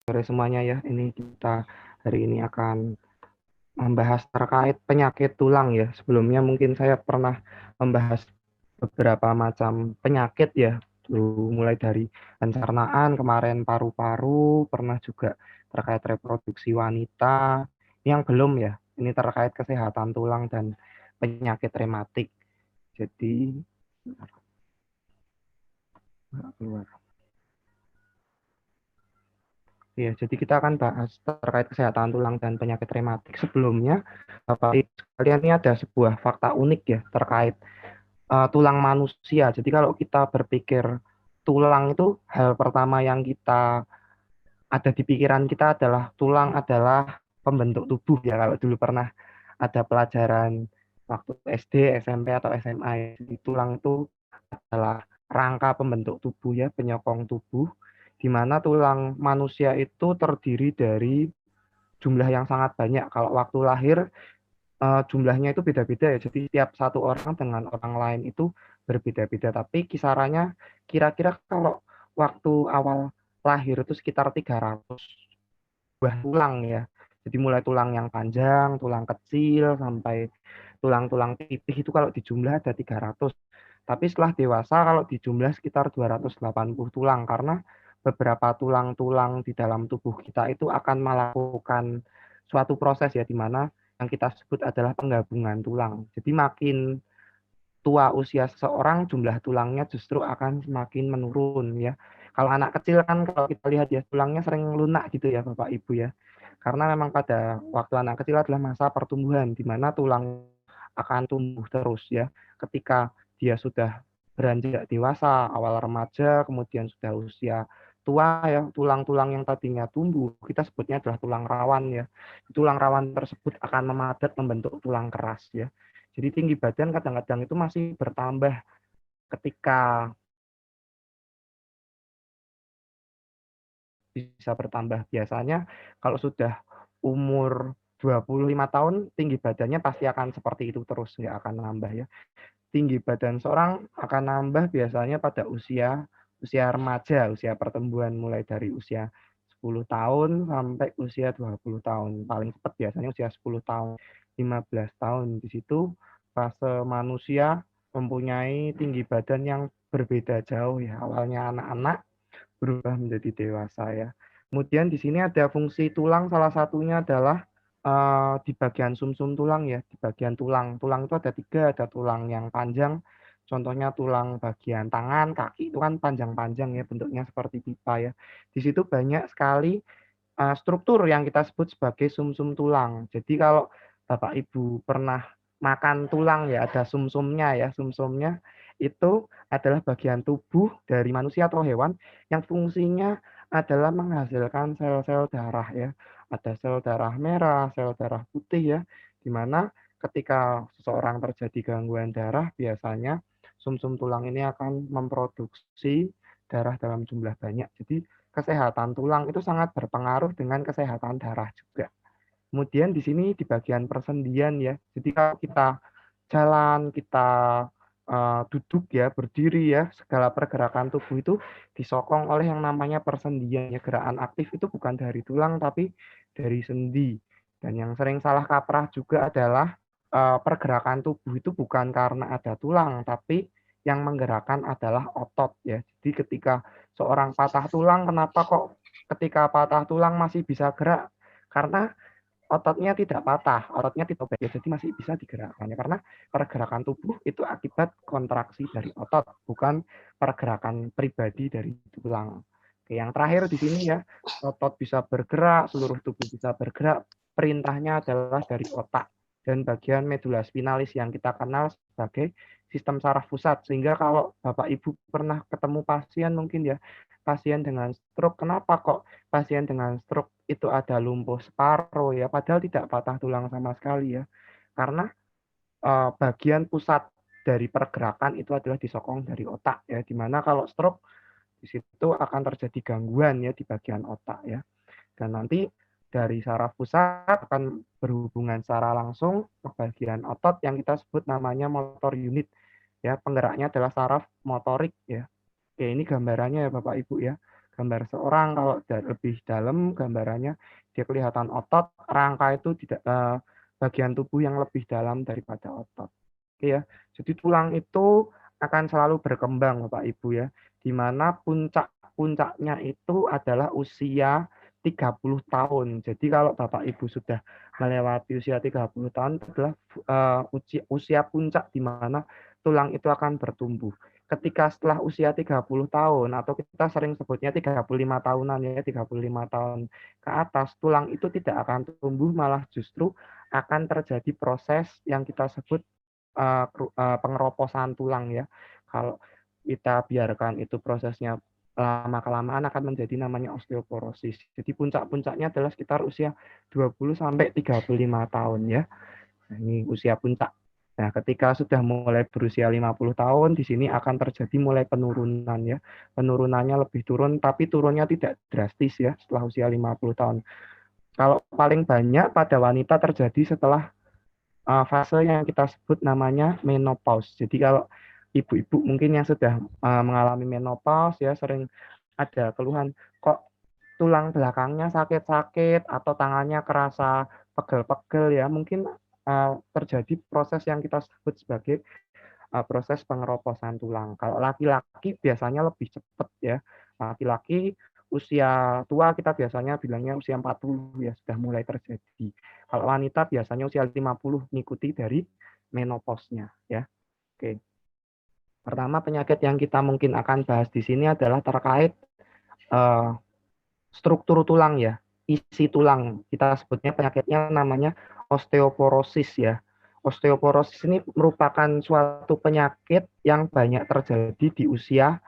sore semuanya ya. Ini kita hari ini akan membahas terkait penyakit tulang ya. Sebelumnya mungkin saya pernah membahas beberapa macam penyakit ya. Mulai dari pencernaan, kemarin paru-paru, pernah juga terkait reproduksi wanita. Yang belum ya, ini terkait kesehatan tulang dan penyakit rematik. Jadi, keluar. Ya, jadi kita akan bahas terkait kesehatan tulang dan penyakit rematik. Sebelumnya, Bapak Ibu sekalian, ini ada sebuah fakta unik ya terkait tulang manusia. Jadi kalau kita berpikir tulang itu hal pertama yang kita ada di pikiran kita adalah tulang adalah pembentuk tubuh ya. Kalau dulu pernah ada pelajaran waktu SD, SMP atau SMA, ya. Jadi tulang itu adalah rangka pembentuk tubuh ya, penyokong tubuh, di mana tulang manusia itu terdiri dari jumlah yang sangat banyak. Kalau waktu lahir jumlahnya itu beda-beda ya. Jadi tiap satu orang dengan orang lain itu berbeda-beda. Tapi kisarannya kira-kira kalau waktu awal lahir itu sekitar 300 buah tulang ya. Jadi mulai tulang yang panjang, tulang kecil, sampai tulang-tulang pipih itu kalau dijumlah ada 300. Tapi setelah dewasa kalau dijumlah sekitar 280 tulang karena beberapa tulang-tulang di dalam tubuh kita itu akan melakukan suatu proses ya di mana yang kita sebut adalah penggabungan tulang. Jadi makin tua usia seseorang, jumlah tulangnya justru akan semakin menurun ya. Kalau anak kecil kan kalau kita lihat ya tulangnya sering lunak gitu ya Bapak Ibu ya. Karena memang pada waktu anak kecil adalah masa pertumbuhan di mana tulang akan tumbuh terus ya. Ketika dia sudah beranjak dewasa, awal remaja, kemudian sudah usia tua ya, tulang-tulang yang tadinya tumbuh, kita sebutnya adalah tulang rawan ya. Tulang rawan tersebut akan memadat membentuk tulang keras ya. Jadi tinggi badan kadang-kadang itu masih bertambah ketika bisa bertambah. Biasanya kalau sudah umur 25 tahun, tinggi badannya pasti akan seperti itu terus, nggak akan nambah ya. Tinggi badan seorang akan nambah biasanya pada usia usia remaja, usia pertumbuhan mulai dari usia 10 tahun sampai usia 20 tahun. Paling cepat biasanya usia 10 tahun, 15 tahun. Di situ fase manusia mempunyai tinggi badan yang berbeda jauh ya. Awalnya anak-anak berubah menjadi dewasa ya. Kemudian di sini ada fungsi tulang, salah satunya adalah di bagian sumsum tulang ya, di bagian tulang. Tulang itu ada tiga, ada tulang yang panjang, contohnya tulang bagian tangan, kaki itu kan panjang-panjang ya, bentuknya seperti pipa ya. Di situ banyak sekali struktur yang kita sebut sebagai sumsum tulang. Jadi kalau Bapak Ibu pernah makan tulang ya, ada sumsumnya ya, sumsumnya itu adalah bagian tubuh dari manusia atau hewan yang fungsinya adalah menghasilkan sel-sel darah ya. Ada sel darah merah, sel darah putih ya, di mana ketika seseorang terjadi gangguan darah, biasanya sumsum tulang ini akan memproduksi darah dalam jumlah banyak. Jadi kesehatan tulang itu sangat berpengaruh dengan kesehatan darah juga. Kemudian di sini di bagian persendian ya. Jadi kalau kita jalan, kita duduk ya, berdiri ya, segala pergerakan tubuh itu disokong oleh yang namanya persendian ya. Gerakan aktif itu bukan dari tulang tapi dari sendi. Dan yang sering salah kaprah juga adalah pergerakan tubuh itu bukan karena ada tulang, tapi yang menggerakkan adalah otot ya. Jadi ketika seorang patah tulang, kenapa kok ketika patah tulang masih bisa gerak? Karena ototnya tidak patah, ototnya tidak sobek, jadi masih bisa digerakkan. Karena pergerakan tubuh itu akibat kontraksi dari otot, bukan pergerakan pribadi dari tulang. Oke, yang terakhir di sini ya, otot bisa bergerak, seluruh tubuh bisa bergerak, perintahnya adalah dari otak dan bagian medula spinalis yang kita kenal sebagai sistem saraf pusat. Sehingga kalau Bapak Ibu pernah ketemu pasien mungkin ya, pasien dengan stroke, kenapa kok pasien dengan stroke itu ada lumpuh separuh ya, padahal tidak patah tulang sama sekali ya. Karena bagian pusat dari pergerakan itu adalah disokong dari otak ya, dimana kalau stroke di situ akan terjadi gangguan ya di bagian otak ya. Dan nanti dari saraf pusat akan berhubungan secara langsung ke bagian otot yang kita sebut namanya motor unit ya, penggeraknya adalah saraf motorik ya. Oke, ini gambarannya ya Bapak Ibu ya. gambar seorang kalau lebih dalam gambarannya dia kelihatan otot, rangka itu tidak bagian tubuh yang lebih dalam daripada otot. Oke ya. Jadi tulang itu akan selalu berkembang Bapak Ibu ya, di mana puncaknya itu adalah usia 30 tahun. Jadi kalau Bapak Ibu sudah melewati usia 30 tahun itu adalah usia puncak di mana tulang itu akan bertumbuh. Ketika setelah usia 30 tahun atau kita sering sebutnya 35 tahunan ya, 35 tahun ke atas, tulang itu tidak akan tumbuh, malah justru akan terjadi proses yang kita sebut pengeroposan tulang ya. Kalau kita biarkan itu prosesnya lama-kelamaan akan menjadi namanya osteoporosis. Jadi puncak-puncaknya adalah sekitar usia 20 sampai 35 tahun ya. Nah, ini usia puncak. Nah, ketika sudah mulai berusia 50 tahun, di sini akan terjadi mulai penurunan ya. Penurunannya lebih turun, tapi turunnya tidak drastis ya setelah usia 50 tahun. Kalau paling banyak pada wanita terjadi setelah fase yang kita sebut namanya menopause. Jadi kalau ibu-ibu mungkin yang sudah mengalami menopause ya sering ada keluhan kok tulang belakangnya sakit-sakit atau tangannya kerasa pegel-pegel ya, mungkin terjadi proses yang kita sebut sebagai proses pengeroposan tulang. Kalau laki-laki biasanya lebih cepat ya. Laki-laki usia tua kita biasanya bilangnya usia 40 ya sudah mulai terjadi. Kalau wanita biasanya usia 50 mengikuti dari menopause-nya ya. Oke. Pertama penyakit yang kita mungkin akan bahas di sini adalah terkait struktur tulang ya, isi tulang. Kita sebutnya penyakitnya namanya osteoporosis ya. Osteoporosis ini merupakan suatu penyakit yang banyak terjadi di usia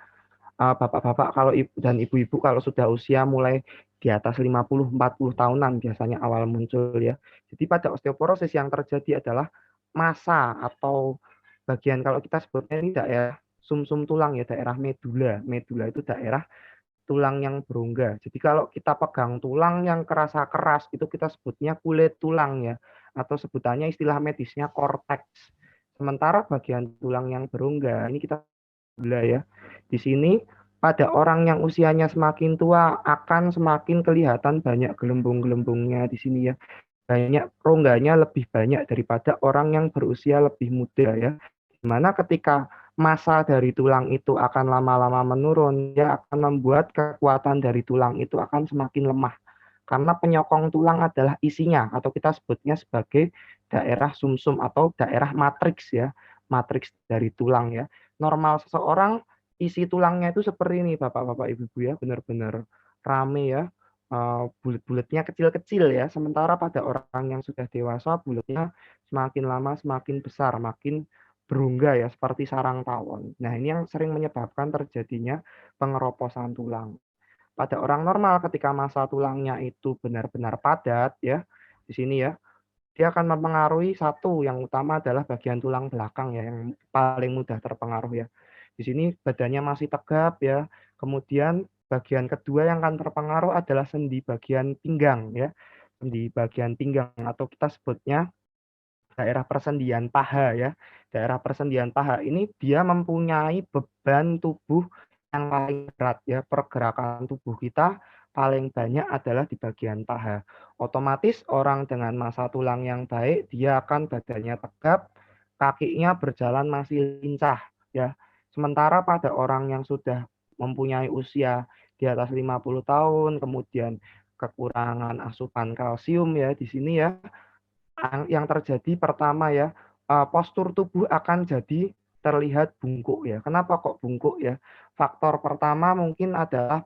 bapak-bapak kalau ibu dan ibu-ibu kalau sudah usia mulai di atas 50-40 tahunan biasanya awal muncul ya. Jadi pada osteoporosis yang terjadi adalah massa atau bagian kalau kita sebutnya ini daerah sumsum tulang ya, daerah medula. Medula itu daerah tulang yang berongga. Jadi kalau kita pegang tulang yang kerasa keras itu kita sebutnya kulit tulang ya, atau sebutannya istilah medisnya korteks. Sementara bagian tulang yang berongga ini kita gula ya. Di sini pada orang yang usianya semakin tua akan semakin kelihatan banyak gelembung-gelembungnya di sini ya. Banyak rongganya lebih banyak daripada orang yang berusia lebih muda ya. Dimana ketika massa dari tulang itu akan lama-lama menurun, ya akan membuat kekuatan dari tulang itu akan semakin lemah. Karena penyokong tulang adalah isinya, atau kita sebutnya sebagai daerah sumsum atau daerah matriks ya, matriks dari tulang ya. Normal seseorang isi tulangnya itu seperti ini, bapak-bapak, ibu-ibu ya, benar-benar rame ya, bulet-buletnya kecil-kecil ya. Sementara pada orang yang sudah dewasa, buletnya semakin lama semakin besar, makin berongga ya seperti sarang tawon. Nah, ini yang sering menyebabkan terjadinya pengeroposan tulang. Pada orang normal ketika massa tulangnya itu benar-benar padat ya, di sini ya, dia akan mempengaruhi satu yang utama adalah bagian tulang belakang ya yang paling mudah terpengaruh ya. Di sini badannya masih tegap ya. Kemudian bagian kedua yang akan terpengaruh adalah sendi bagian pinggang ya. Sendi bagian pinggang atau kita sebutnya daerah persendian paha ya. Daerah persendian paha ini dia mempunyai beban tubuh yang paling berat ya. Pergerakan tubuh kita paling banyak adalah di bagian paha. Otomatis orang dengan massa tulang yang baik, dia akan badannya tegap, kakinya berjalan masih lincah ya. Sementara pada orang yang sudah mempunyai usia di atas 50 tahun, kemudian kekurangan asupan kalsium ya di sini ya, yang terjadi pertama ya, postur tubuh akan jadi terlihat bungkuk ya. Kenapa kok bungkuk ya? Faktor pertama mungkin adalah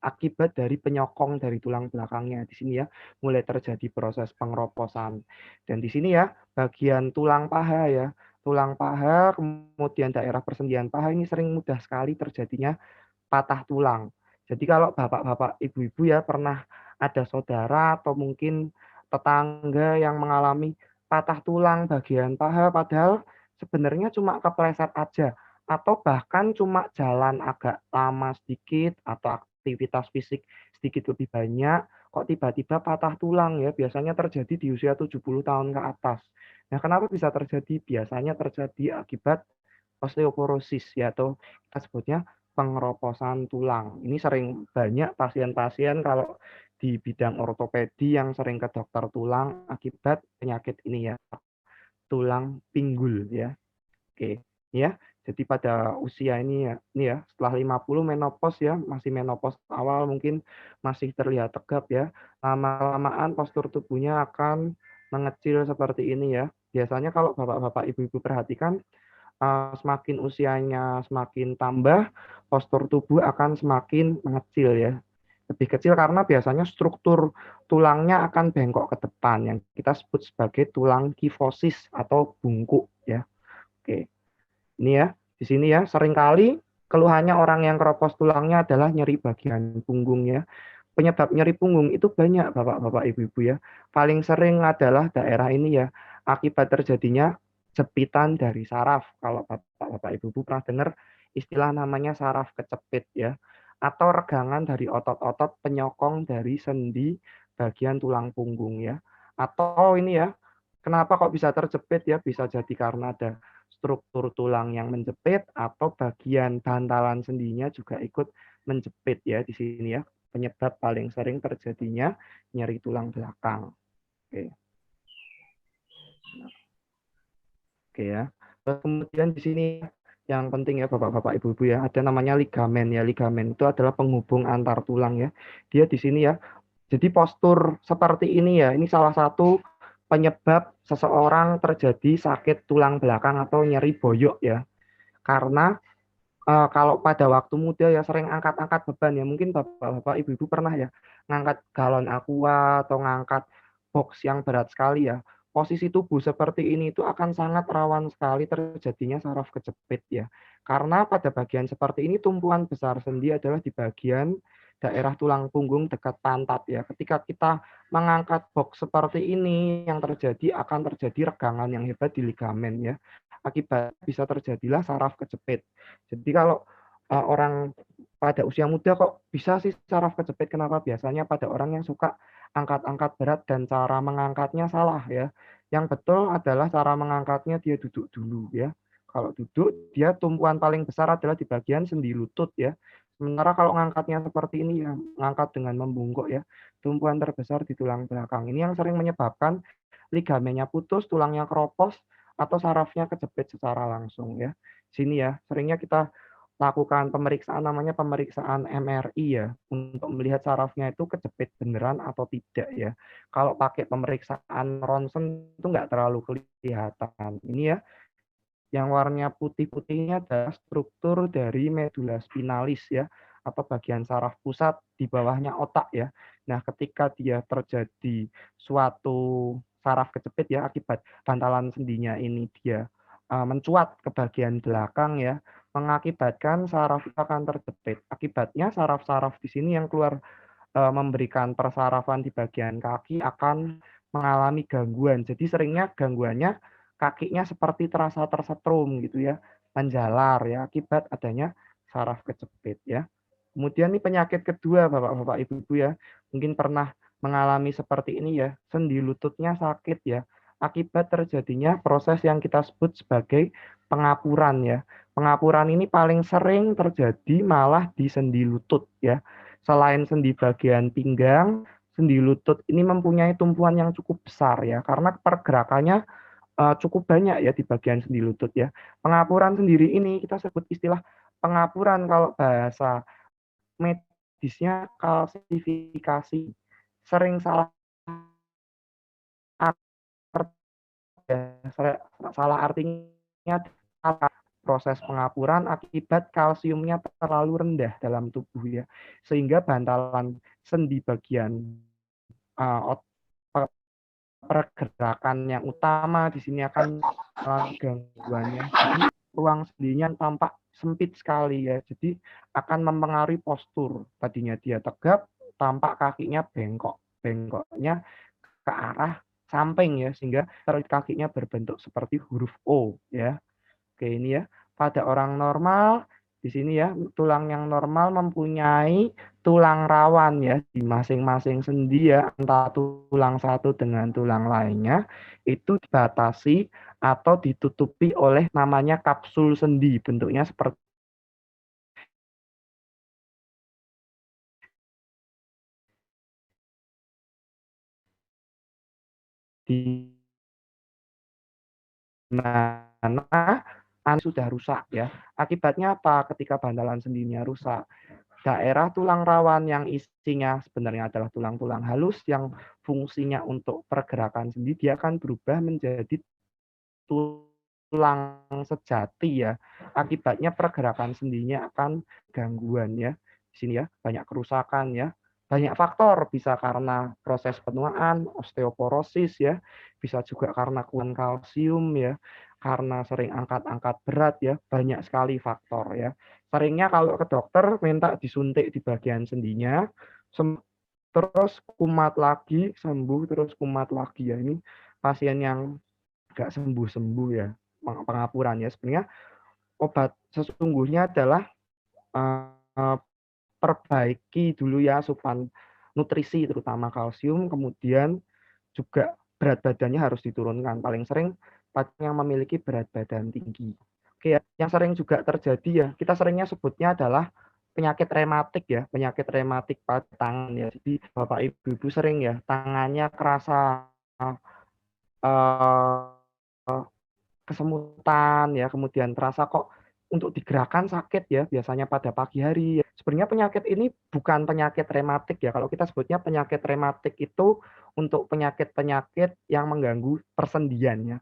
akibat dari penyokong dari tulang belakangnya. Di sini ya, mulai terjadi proses pengeroposan. Dan di sini ya, bagian tulang paha ya, tulang paha, kemudian daerah persendian paha ini sering mudah sekali terjadinya patah tulang. Jadi kalau bapak-bapak, ibu-ibu ya pernah ada saudara atau mungkin tetangga yang mengalami patah tulang bagian paha padahal sebenarnya cuma kepleset aja atau bahkan cuma jalan agak lama sedikit atau aktivitas fisik sedikit lebih banyak kok tiba-tiba patah tulang ya biasanya terjadi di usia 70 tahun ke atas. Nah, kenapa bisa terjadi? Biasanya terjadi akibat osteoporosis ya atau kita sebutnya pengeroposan tulang. Ini sering banyak pasien-pasien kalau di bidang ortopedi yang sering ke dokter tulang akibat penyakit ini ya, tulang pinggul ya. Oke, ya. Jadi pada usia ini ya, setelah 50 menopause ya, masih menopause awal mungkin masih terlihat tegap ya. Lama-lamaan postur tubuhnya akan mengecil seperti ini ya. Biasanya kalau bapak-bapak, ibu-ibu perhatikan, semakin usianya semakin tambah, postur tubuh akan semakin mengecil ya. Lebih kecil karena biasanya struktur tulangnya akan bengkok ke depan yang kita sebut sebagai tulang kifosis atau bungkuk ya. Oke. Ini ya, di sini ya, seringkali keluhannya orang yang keropos tulangnya adalah nyeri bagian punggung ya. Penyebab nyeri punggung itu banyak Bapak-bapak, Ibu-ibu ya. Paling sering adalah daerah ini ya, akibat terjadinya jepitan dari saraf. Kalau Bapak-bapak, Ibu-ibu pernah dengar istilah namanya saraf kecepit ya. Atau regangan dari otot-otot penyokong dari sendi bagian tulang punggung ya. Atau ini ya, kenapa kok bisa terjepit ya? Bisa jadi karena ada struktur tulang yang menjepit atau bagian bantalan sendinya juga ikut menjepit ya di sini ya. Penyebab paling sering terjadinya nyeri tulang belakang. Oke. Oke ya. Terus kemudian di sini yang penting ya Bapak-bapak, Ibu-ibu ya, ada namanya ligamen ya. Ligamen itu adalah penghubung antar tulang ya. Dia di sini ya. Jadi postur seperti ini ya, ini salah satu penyebab seseorang terjadi sakit tulang belakang atau nyeri boyok ya. Karena kalau pada waktu muda ya sering angkat-angkat beban ya, mungkin bapak-bapak, ibu-ibu pernah ya ngangkat galon aqua atau ngangkat box yang berat sekali ya. Posisi tubuh seperti ini itu akan sangat rawan sekali terjadinya saraf kejepit ya. Karena pada bagian seperti ini tumpuan besar sendi adalah di bagian daerah tulang punggung dekat pantat ya. Ketika kita mengangkat box seperti ini yang terjadi akan terjadi regangan yang hebat di ligamen ya. Akibat bisa terjadilah saraf kejepit. Jadi kalau orang pada usia muda kok bisa sih saraf kejepit, kenapa? Biasanya pada orang yang suka angkat-angkat berat dan cara mengangkatnya salah ya. Yang betul adalah cara mengangkatnya dia duduk dulu ya. Kalau duduk, dia tumpuan paling besar adalah di bagian sendi lutut ya. Sementara kalau ngangkatnya seperti ini ya, ngangkat dengan membungkuk ya, tumpuan terbesar di tulang belakang. Ini yang sering menyebabkan ligamennya putus, tulangnya keropos, atau sarafnya kejepit secara langsung ya. Sini ya, seringnya kita lakukan pemeriksaan namanya pemeriksaan MRI ya, untuk melihat sarafnya itu kejepit beneran atau tidak ya. Kalau pakai pemeriksaan ronsen itu nggak terlalu kelihatan. Ini ya, yang warnanya putih-putihnya adalah struktur dari medula spinalis ya, atau bagian saraf pusat di bawahnya otak ya. Nah, ketika dia terjadi suatu saraf kejepit ya akibat bantalan sendinya ini dia mencuat ke bagian belakang ya, mengakibatkan saraf itu akan terjepit. Akibatnya saraf-saraf di sini yang keluar memberikan persarafan di bagian kaki akan mengalami gangguan. Jadi seringnya gangguannya kakinya seperti terasa tersetrum gitu ya, menjalar ya akibat adanya saraf kejepit ya. Kemudian nih penyakit kedua Bapak-bapak Ibu-ibu ya, mungkin pernah mengalami seperti ini ya, sendi lututnya sakit ya, akibat terjadinya proses yang kita sebut sebagai pengapuran ya. Pengapuran ini paling sering terjadi malah di sendi lutut ya. Selain sendi bagian pinggang, sendi lutut ini mempunyai tumpuan yang cukup besar ya, karena pergerakannya cukup banyak ya di bagian sendi lutut ya. Pengapuran sendiri ini kita sebut istilah pengapuran kalau bahasa medisnya kalsifikasi. Sering salah salah artinya proses pengapuran akibat kalsiumnya terlalu rendah dalam tubuh ya, sehingga bantalan sendi bagian uh, pergerakan yang utama di sini akan mengalami gangguannya. Jadi ruang sendinya tampak sempit sekali ya, jadi akan mempengaruhi postur. Tadinya dia tegap, tampak kakinya bengkok, bengkoknya ke arah samping ya, sehingga kakinya berbentuk seperti huruf O ya. Oke, ini ya. Pada orang normal, di sini ya, tulang yang normal mempunyai tulang rawan ya di masing-masing sendi ya, antara tulang satu dengan tulang lainnya itu dibatasi atau ditutupi oleh namanya kapsul sendi, bentuknya seperti di mana sudah rusak ya. Akibatnya apa? Ketika bantalan sendinya rusak, daerah tulang rawan yang isinya sebenarnya adalah tulang-tulang halus yang fungsinya untuk pergerakan sendi, dia akan berubah menjadi tulang sejati ya. Akibatnya pergerakan sendinya akan gangguan ya. Di sini ya, banyak kerusakan ya. Banyak faktor, bisa karena proses penuaan, osteoporosis ya, bisa juga karena kurang kalsium ya, karena sering angkat-angkat berat ya, banyak sekali faktor ya. Seringnya kalau ke dokter minta disuntik di bagian sendinya, terus kumat lagi, sembuh, terus kumat lagi ya. Ini pasien yang nggak sembuh-sembuh ya, pengapuran ya. Sebenarnya obat sesungguhnya adalah uh, perbaiki dulu ya asupan nutrisi terutama kalsium, kemudian juga berat badannya harus diturunkan. Paling sering pasien yang memiliki berat badan tinggi. Oke ya, yang sering juga terjadi ya, kita seringnya sebutnya adalah penyakit rematik ya, penyakit rematik pada tangan ya. Jadi Bapak Ibu sering ya tangannya kerasa uh, kesemutan ya, kemudian terasa kok untuk digerakkan sakit ya, biasanya pada pagi hari. Sebenarnya penyakit ini bukan penyakit rematik ya, kalau kita sebutnya penyakit rematik itu untuk penyakit-penyakit yang mengganggu persendian ya.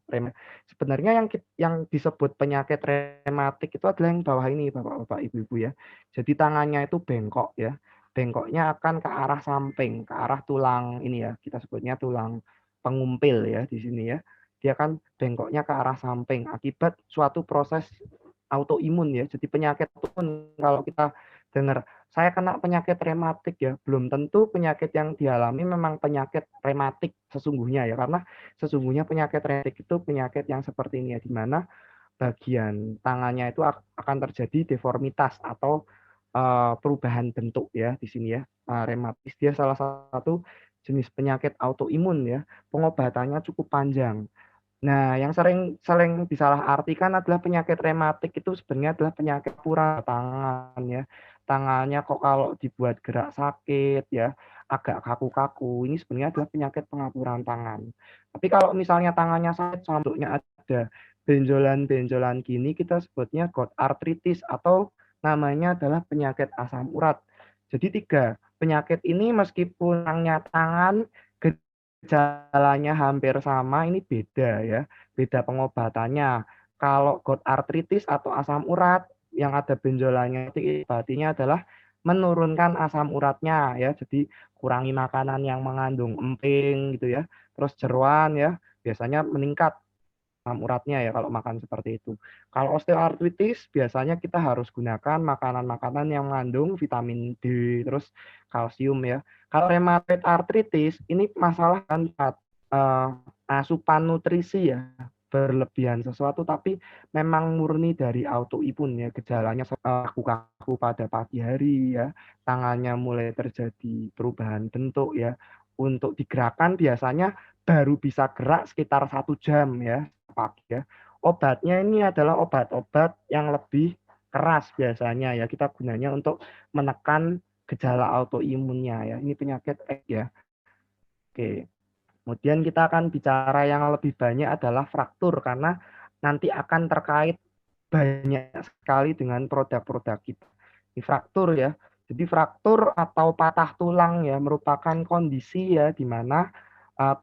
Sebenarnya yang disebut penyakit rematik itu adalah yang bawah ini Bapak-bapak, Ibu-ibu ya. Jadi tangannya itu bengkok ya. Bengkoknya akan ke arah samping, ke arah tulang ini ya, kita sebutnya tulang pengumpil ya di sini ya. Dia kan bengkoknya ke arah samping akibat suatu proses autoimun ya. Jadi penyakit pun kalau kita dengar saya kena penyakit rematik ya, belum tentu penyakit yang dialami memang penyakit rematik sesungguhnya ya, karena sesungguhnya penyakit rematik itu penyakit yang seperti ini ya, di mana bagian tangannya itu akan terjadi deformitas atau perubahan bentuk ya di sini ya. Rematis dia salah satu jenis penyakit autoimun ya. Pengobatannya cukup panjang. Nah, yang sering sering disalahartikan adalah penyakit rematik itu sebenarnya adalah penyakit pura tangan ya. Tangannya kok kalau dibuat gerak sakit ya, agak kaku-kaku. Ini sebenarnya adalah penyakit pengapuran tangan. Tapi kalau misalnya tangannya sakit, bentuknya ada benjolan-benjolan gini, kita sebutnya gout arthritis atau namanya adalah penyakit asam urat. Jadi tiga penyakit ini meskipun tangan gejalanya hampir sama, ini beda ya, beda pengobatannya. Kalau gout arthritis atau asam urat yang ada benjolannya itu artinya adalah menurunkan asam uratnya ya, jadi kurangi makanan yang mengandung emping gitu ya, terus jeroan ya, biasanya meningkat asam uratnya ya kalau makan seperti itu. Kalau osteoartritis biasanya kita harus gunakan makanan-makanan yang mengandung vitamin D, terus kalsium ya. Kalau rheumatoid arthritis ini masalah kan asupan nutrisi ya, berlebihan sesuatu tapi memang murni dari autoimun ya, gejalanya kaku-kaku pada pagi hari ya, tangannya mulai terjadi perubahan bentuk ya. Untuk digerakkan biasanya baru bisa gerak sekitar 1 jam ya pagi ya. Obatnya ini adalah obat-obat yang lebih keras biasanya ya. Kita gunanya untuk menekan gejala autoimunnya ya. Ini penyakit ya. Oke. Kemudian kita akan bicara yang lebih banyak adalah fraktur karena nanti akan terkait banyak sekali dengan produk-produk kita. Di fraktur ya. Jadi fraktur atau patah tulang ya merupakan kondisi ya di mana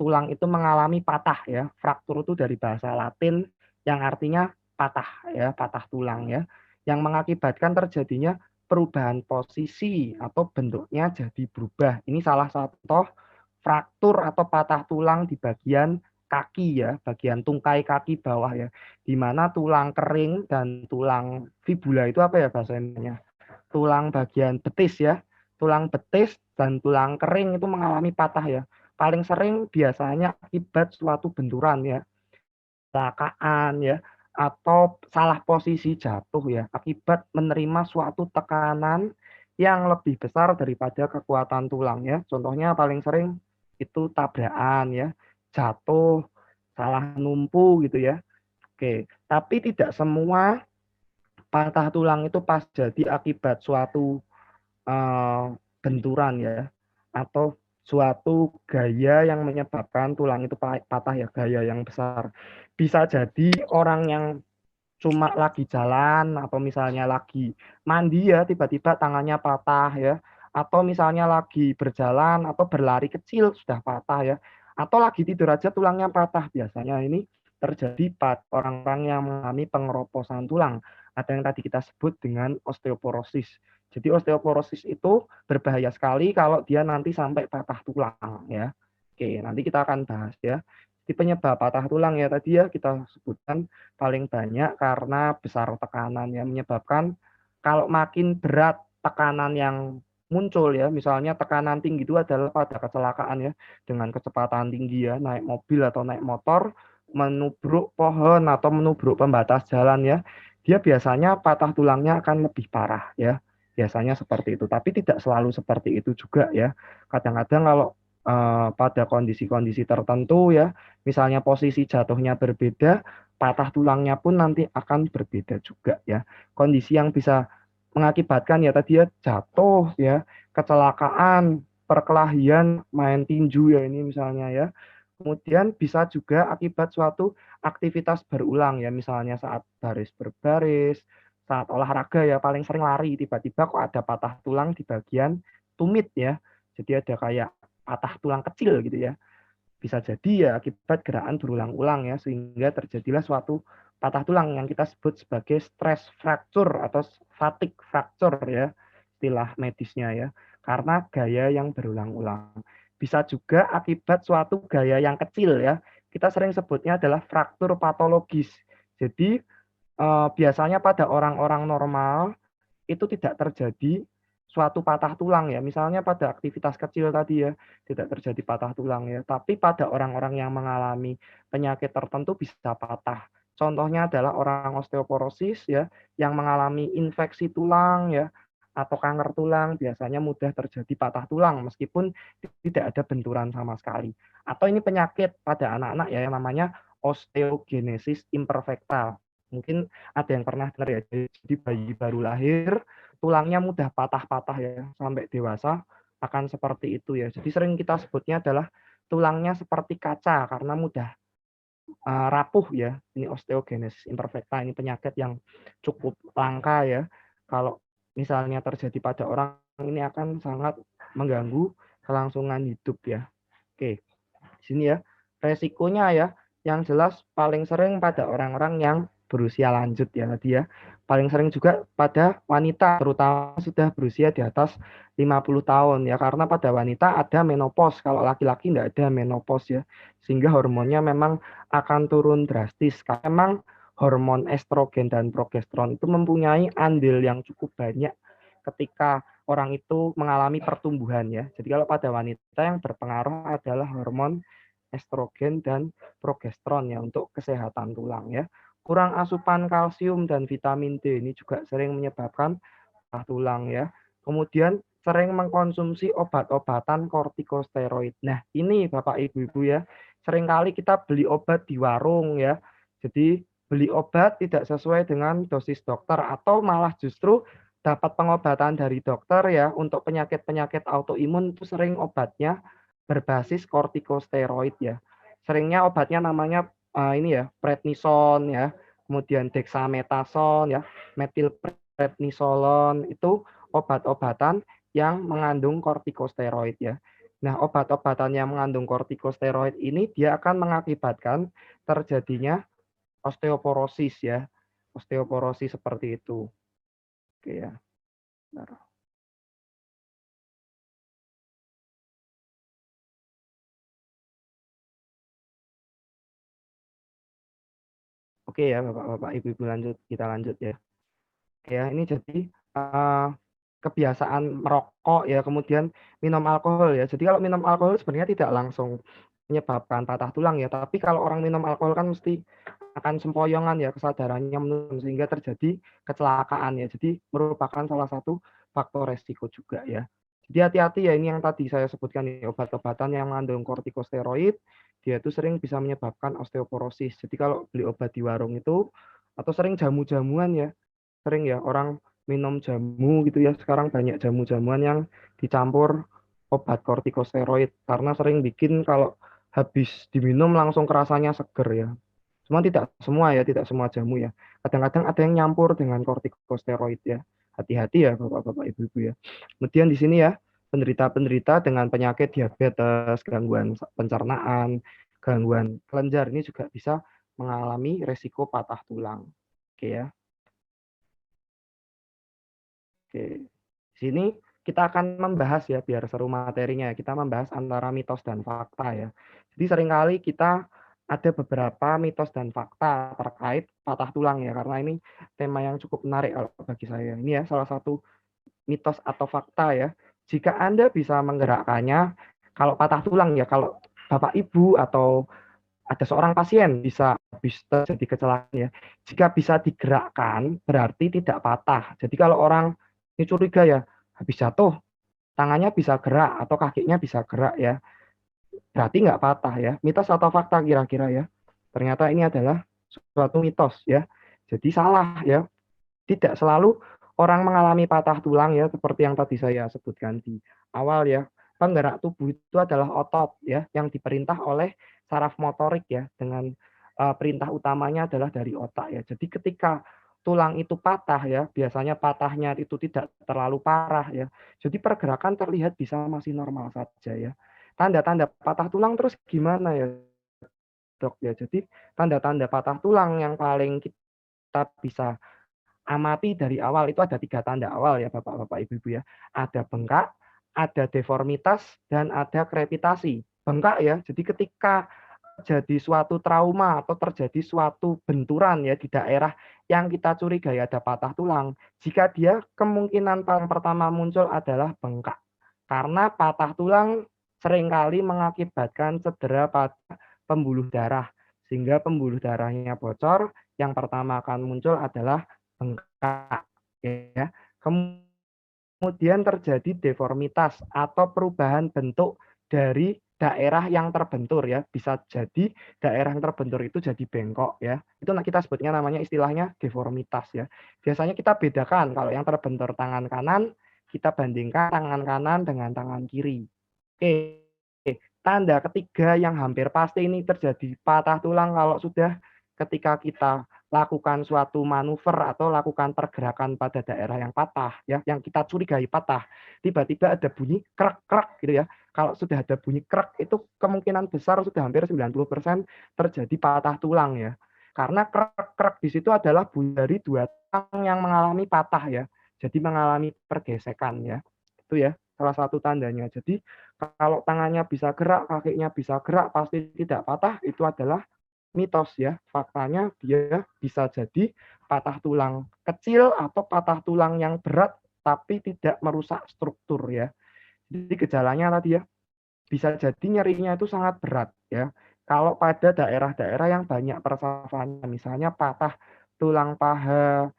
tulang itu mengalami patah ya. Fraktur itu dari bahasa Latin yang artinya patah ya, patah tulang ya. Yang mengakibatkan terjadinya perubahan posisi atau bentuknya jadi berubah. Ini salah satu fraktur atau patah tulang di bagian kaki ya, bagian tungkai kaki bawah ya, di mana tulang kering dan tulang fibula itu apa ya bahasanya? Tulang bagian betis ya, tulang betis dan tulang kering itu mengalami patah ya. Paling sering biasanya akibat suatu benturan ya, kecelakaan ya, atau salah posisi jatuh ya, akibat menerima suatu tekanan yang lebih besar daripada kekuatan tulang ya. Contohnya paling sering itu tabrakan ya, jatuh, salah numpu gitu ya. Oke, tapi tidak semua patah tulang itu pas jadi akibat suatu benturan ya, atau suatu gaya yang menyebabkan tulang itu patah ya, gaya yang besar. Bisa jadi orang yang cuma lagi jalan atau misalnya lagi mandi ya tiba-tiba tangannya patah ya, atau misalnya lagi berjalan atau berlari kecil sudah patah ya, atau lagi tidur aja tulangnya patah. Biasanya ini terjadi pada orang-orang yang mengalami pengeroposan tulang, ada yang tadi kita sebut dengan osteoporosis. Jadi osteoporosis itu berbahaya sekali kalau dia nanti sampai patah tulang ya. Oke, nanti kita akan bahas ya. Di penyebab patah tulang ya tadi ya kita sebutkan paling banyak karena besar tekanan yang menyebabkan kalau makin berat tekanan yang muncul ya, misalnya tekanan tinggi itu adalah pada kecelakaan ya, dengan kecepatan tinggi ya, naik mobil atau naik motor, menubruk pohon atau menubruk pembatas jalan ya, dia biasanya patah tulangnya akan lebih parah ya, biasanya seperti itu, tapi tidak selalu seperti itu juga ya, kadang-kadang kalau pada kondisi-kondisi tertentu ya, misalnya posisi jatuhnya berbeda, patah tulangnya pun nanti akan berbeda juga ya. Kondisi yang bisa mengakibatkan ya tadi ya jatuh ya, kecelakaan, perkelahian, main tinju ya ini misalnya ya. Kemudian bisa juga akibat suatu aktivitas berulang ya, misalnya saat baris berbaris, saat olahraga ya paling sering lari, tiba-tiba kok ada patah tulang di bagian tumit ya. Jadi ada kayak patah tulang kecil gitu ya. Bisa jadi ya akibat gerakan berulang-ulang ya, sehingga terjadilah suatu patah tulang yang kita sebut sebagai stress fracture atau fatigue fracture ya, istilah medisnya ya, karena gaya yang berulang-ulang. Bisa juga akibat suatu gaya yang kecil ya, kita sering sebutnya adalah fraktur patologis. Jadi biasanya pada orang-orang normal itu tidak terjadi suatu patah tulang ya. Misalnya pada aktivitas kecil tadi ya, tidak terjadi patah tulang ya. Tapi pada orang-orang yang mengalami penyakit tertentu bisa patah. Contohnya adalah orang osteoporosis ya, yang mengalami infeksi tulang ya, atau kanker tulang, biasanya mudah terjadi patah tulang meskipun tidak ada benturan sama sekali. Atau ini penyakit pada anak-anak ya yang namanya osteogenesis imperfecta. Mungkin ada yang pernah dengar ya, jadi bayi baru lahir tulangnya mudah patah-patah ya, sampai dewasa akan seperti itu ya. Jadi sering kita sebutnya adalah tulangnya seperti kaca karena mudah rapuh ya. Ini osteogenesis imperfecta, ini penyakit yang cukup langka ya. Kalau misalnya terjadi pada orang ini akan sangat mengganggu kelangsungan hidup ya. Oke, di sini ya. Resikonya ya, yang jelas paling sering pada orang-orang yang berusia lanjut ya tadi ya. Paling sering juga pada wanita, terutama sudah berusia di atas 50 tahun ya. Karena pada wanita ada menopause, kalau laki-laki tidak ada menopause ya. Sehingga hormonnya memang akan turun drastis. Karena memang hormon estrogen dan progesteron itu mempunyai andil yang cukup banyak ketika orang itu mengalami pertumbuhan ya. Jadi kalau pada wanita yang berpengaruh adalah hormon estrogen dan progesteron ya untuk kesehatan tulang ya. Kurang asupan kalsium dan vitamin D ini juga sering menyebabkan patah tulang ya. Kemudian sering mengkonsumsi obat-obatan kortikosteroid. Nah, ini Bapak Ibu-ibu ya, seringkali kita beli obat di warung ya. Jadi beli obat tidak sesuai dengan dosis dokter atau malah justru dapat pengobatan dari dokter ya untuk penyakit-penyakit autoimun itu sering obatnya berbasis kortikosteroid ya. Seringnya obatnya namanya ini ya, prednison ya, kemudian dexamethasone ya, metilprednisolon itu obat-obatan yang mengandung kortikosteroid ya. Nah, obat-obatan yang mengandung kortikosteroid ini dia akan mengakibatkan terjadinya osteoporosis ya. Osteoporosis seperti itu. Oke ya. Bentar. Oke ya, Bapak-bapak, Ibu-ibu lanjut, kita lanjut ya. Ya, ini jadi kebiasaan merokok ya, kemudian minum alkohol ya. Jadi kalau minum alkohol sebenarnya tidak langsung menyebabkan patah tulang ya, tapi kalau orang minum alkohol kan mesti akan sempoyongan ya, kesadarannya menurun sehingga terjadi kecelakaan ya. Jadi merupakan salah satu faktor resiko juga ya. Jadi hati-hati ya, ini yang tadi saya sebutkan nih, obat-obatan yang mengandung kortikosteroid, dia itu sering bisa menyebabkan osteoporosis. Jadi kalau beli obat di warung itu, atau sering jamu-jamuan ya, sering ya orang minum jamu gitu ya, sekarang banyak jamu-jamuan yang dicampur obat kortikosteroid karena sering bikin kalau habis diminum langsung kerasanya seger ya. Cuma tidak semua ya, tidak semua jamu ya. Kadang-kadang ada yang nyampur dengan kortikosteroid ya. Hati-hati ya Bapak-bapak Ibu-ibu ya. Kemudian di sini ya, penderita-penderita dengan penyakit diabetes, gangguan pencernaan, gangguan kelenjar ini juga bisa mengalami resiko patah tulang. Oke ya. Oke. Di sini kita akan membahas ya biar seru materinya. Kita membahas antara mitos dan fakta ya. Jadi seringkali kita ada beberapa mitos dan fakta terkait patah tulang ya karena ini tema yang cukup menarik kalau bagi saya. Ini ya salah satu mitos atau fakta ya. Jika Anda bisa menggerakkannya, kalau patah tulang ya, kalau Bapak Ibu atau ada seorang pasien bisa terjadi kecelakaan ya. Jika bisa digerakkan berarti tidak patah. Jadi kalau orang ini curiga ya habis jatuh tangannya bisa gerak atau kakinya bisa gerak ya. Berarti nggak patah ya. Mitos atau fakta kira-kira ya. Ternyata ini adalah suatu mitos ya. Jadi salah ya. Tidak selalu orang mengalami patah tulang ya seperti yang tadi saya sebutkan di awal ya. Penggerak tubuh itu adalah otot ya yang diperintah oleh saraf motorik ya dengan perintah utamanya adalah dari otak ya. Jadi ketika tulang itu patah ya, biasanya patahnya itu tidak terlalu parah ya. Jadi pergerakan terlihat bisa masih normal saja ya. Tanda-tanda patah tulang terus gimana ya, Dok ya. Jadi tanda-tanda patah tulang yang paling kita bisa amati dari awal itu ada 3 tanda awal ya Bapak-bapak, Ibu-ibu ya. Ada bengkak, ada deformitas, dan ada krepitasi. Bengkak ya, jadi ketika terjadi suatu trauma atau terjadi suatu benturan ya di daerah yang kita curigai ada patah tulang, jika dia kemungkinan paling pertama muncul adalah bengkak. Karena patah tulang seringkali mengakibatkan cedera pada pembuluh darah, sehingga pembuluh darahnya bocor, yang pertama akan muncul adalah bengkak ya. Kemudian terjadi deformitas atau perubahan bentuk dari daerah yang terbentur ya. Bisa jadi daerah yang terbentur itu jadi bengkok ya. Itu kita sebutnya namanya istilahnya deformitas ya. Biasanya kita bedakan kalau yang terbentur tangan kanan, kita bandingkan tangan kanan dengan tangan kiri. Oke. Tanda ketiga yang hampir pasti ini terjadi patah tulang kalau sudah ketika kita lakukan suatu manuver atau lakukan pergerakan pada daerah yang patah ya, yang kita curigai patah, tiba-tiba ada bunyi krek-krek gitu ya. Kalau sudah ada bunyi krek itu kemungkinan besar sudah hampir 90% terjadi patah tulang ya. Karena krek-krek di situ adalah bunyi dari 2 tulang yang mengalami patah ya. Jadi mengalami pergesekan ya. Itu ya salah satu tandanya. Jadi kalau tangannya bisa gerak, kakinya bisa gerak, pasti tidak patah, itu adalah mitos ya. Faktanya dia bisa jadi patah tulang kecil atau patah tulang yang berat tapi tidak merusak struktur ya. Jadi gejalanya tadi ya bisa jadi nyerinya itu sangat berat ya. Kalau pada daerah-daerah yang banyak persafaannya, misalnya patah tulang paha,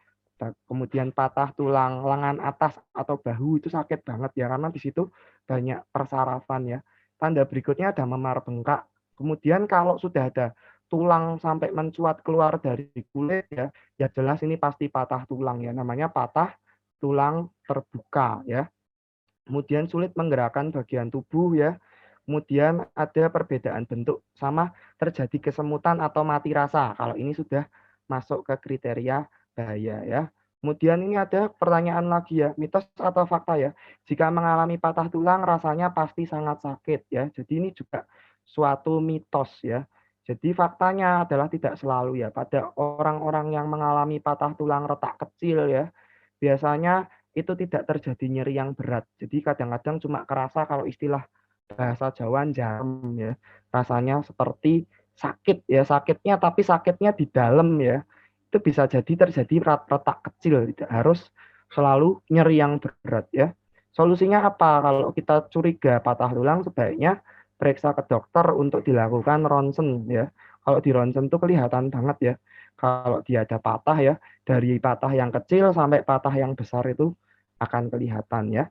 kemudian patah tulang lengan atas atau bahu itu sakit banget ya karena di situ banyak persarafan ya. Tanda berikutnya ada memar bengkak. Kemudian kalau sudah ada tulang sampai mencuat keluar dari kulit ya, ya jelas ini pasti patah tulang ya. Namanya patah tulang terbuka ya. Kemudian sulit menggerakkan bagian tubuh ya. Kemudian ada perbedaan bentuk sama terjadi kesemutan atau mati rasa. Kalau ini sudah masuk ke kriteria bahaya ya. Kemudian ini ada pertanyaan lagi ya, mitos atau fakta ya. Jika mengalami patah tulang rasanya pasti sangat sakit ya. Jadi ini juga suatu mitos ya. Jadi faktanya adalah tidak selalu ya. Pada orang-orang yang mengalami patah tulang retak kecil ya, biasanya itu tidak terjadi nyeri yang berat. Jadi kadang-kadang cuma kerasa kalau istilah bahasa Jawa jarum ya. Rasanya seperti sakit ya, sakitnya tapi sakitnya di dalam ya. Itu bisa jadi terjadi retak kecil, tidak harus selalu nyeri yang berat ya. Solusinya apa? Kalau kita curiga patah tulang sebaiknya periksa ke dokter untuk dilakukan ronsen ya. Kalau di ronsen itu kelihatan banget ya. Kalau dia ada patah ya, dari patah yang kecil sampai patah yang besar itu akan kelihatan ya.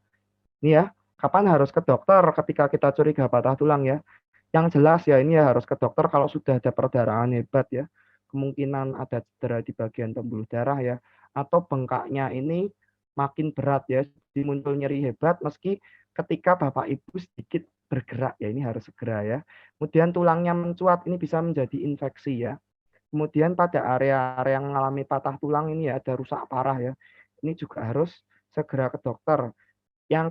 Ini ya, kapan harus ke dokter ketika kita curiga patah tulang ya? Yang jelas ya ini ya harus ke dokter kalau sudah ada perdarahan hebat ya. Kemungkinan ada cedera di bagian pembuluh darah ya. Atau bengkaknya ini makin berat ya. Jadi muncul nyeri hebat meski ketika Bapak Ibu sedikit bergerak ya, ini harus segera ya. Kemudian tulangnya mencuat, ini bisa menjadi infeksi ya. Kemudian pada area-area yang mengalami patah tulang ini ya, ada rusak parah ya. Ini juga harus segera ke dokter. Yang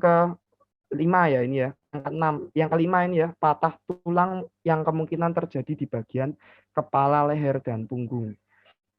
kelima ya ini ya, yang keenam, yang kelima ini ya, patah tulang yang kemungkinan terjadi di bagian kepala, leher, dan punggung.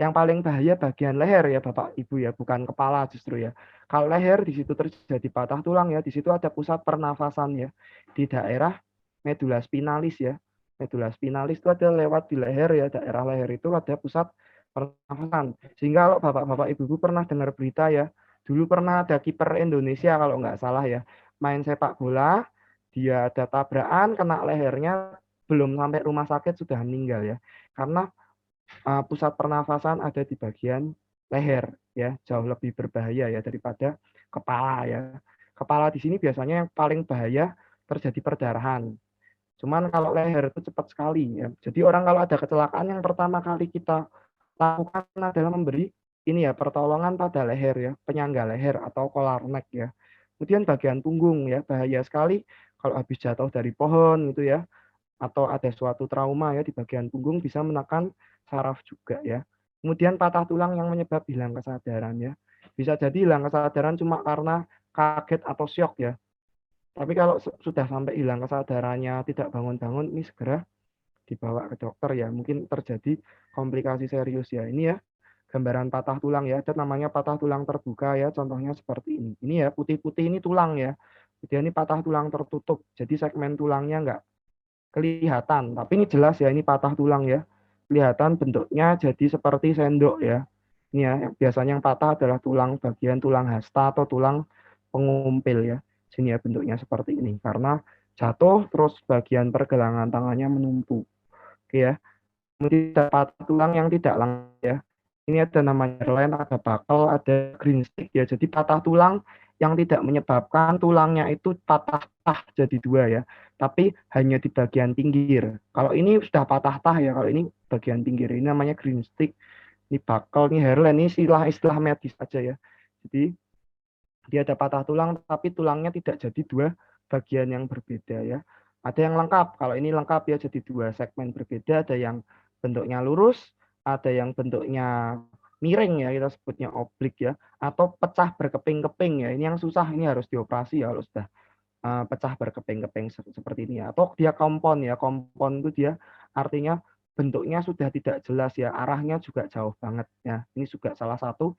Yang paling bahaya bagian leher ya Bapak Ibu ya, bukan kepala justru ya. Kalau leher di situ terjadi patah tulang ya, di situ ada pusat pernafasan ya, di daerah medula spinalis ya. Medula spinalis itu ada lewat di leher ya, daerah leher itu ada pusat pernafasan. Sehingga kalau Bapak-Bapak Ibu pernah dengar berita ya, dulu pernah ada kiper Indonesia kalau nggak salah ya, main sepak bola, dia ada tabrakan, kena lehernya, belum sampai rumah sakit sudah meninggal ya. Karena pusat pernafasan ada di bagian leher ya, jauh lebih berbahaya ya daripada kepala ya. Kepala di sini biasanya yang paling bahaya terjadi perdarahan. Cuman kalau leher itu cepat sekali ya. Jadi orang kalau ada kecelakaan yang pertama kali kita lakukan adalah memberi ini ya pertolongan pada leher ya, penyangga leher atau collar neck ya. Kemudian bagian punggung ya, bahaya sekali kalau habis jatuh dari pohon gitu ya, atau ada suatu trauma ya di bagian punggung bisa menekan saraf juga ya. Kemudian patah tulang yang menyebab hilang kesadaran ya. Bisa jadi hilang kesadaran cuma karena kaget atau syok ya. Tapi kalau sudah sampai hilang kesadarannya, tidak bangun-bangun, ini segera dibawa ke dokter ya. Mungkin terjadi komplikasi serius ya. Ini ya gambaran patah tulang ya. Ada namanya patah tulang terbuka ya. Contohnya seperti ini. Ini ya putih-putih ini tulang ya. Jadi ini patah tulang tertutup. Jadi segmen tulangnya enggak kelihatan, tapi ini jelas ya, ini patah tulang ya. Kelihatan bentuknya jadi seperti sendok ya. Ini ya, yang biasanya yang patah adalah tulang bagian tulang hasta atau tulang pengumpil ya. Sini ya bentuknya seperti ini karena jatuh terus bagian pergelangan tangannya menumpuk. Oke ya. Kemudian ada patah tulang yang tidak langsung ya. Ini ada namanya lain, ada buckle, ada green stick ya. Jadi patah tulang yang tidak menyebabkan tulangnya itu patah-patah jadi dua ya, tapi hanya di bagian pinggir. Kalau ini sudah patah-patah ya, kalau ini bagian pinggir. Ini namanya green stick, ini buckle, ini hairline, ini istilah medis aja ya. Jadi dia ada patah tulang, tapi tulangnya tidak jadi dua bagian yang berbeda ya. Ada yang lengkap, kalau ini lengkap ya jadi dua segmen berbeda, ada yang bentuknya lurus, ada yang bentuknya miring ya, kita sebutnya oblik ya, atau pecah berkeping-keping ya. Ini yang susah, ini harus dioperasi ya kalau sudah pecah berkeping-keping seperti ini ya. Atau dia kompon ya, kompon itu dia artinya bentuknya sudah tidak jelas ya, arahnya juga jauh banget ya. Ini juga salah satu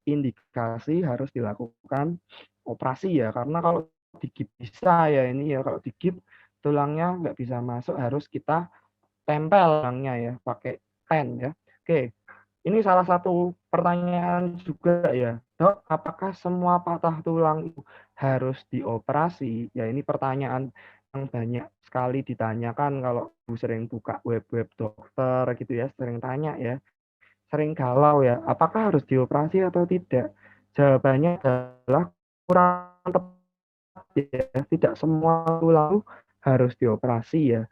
indikasi harus dilakukan operasi ya, karena kalau digip bisa ya ini ya, kalau digip tulangnya nggak bisa masuk, harus kita tempel tulangnya ya pakai pen ya. Oke, ini salah satu pertanyaan juga ya, Dok, apakah semua patah tulang itu harus dioperasi? Ya ini pertanyaan yang banyak sekali ditanyakan kalau sering buka web-web dokter gitu ya, sering tanya ya, sering galau ya, apakah harus dioperasi atau tidak? Jawabannya adalah kurang tepat ya, tidak semua tulang harus dioperasi ya.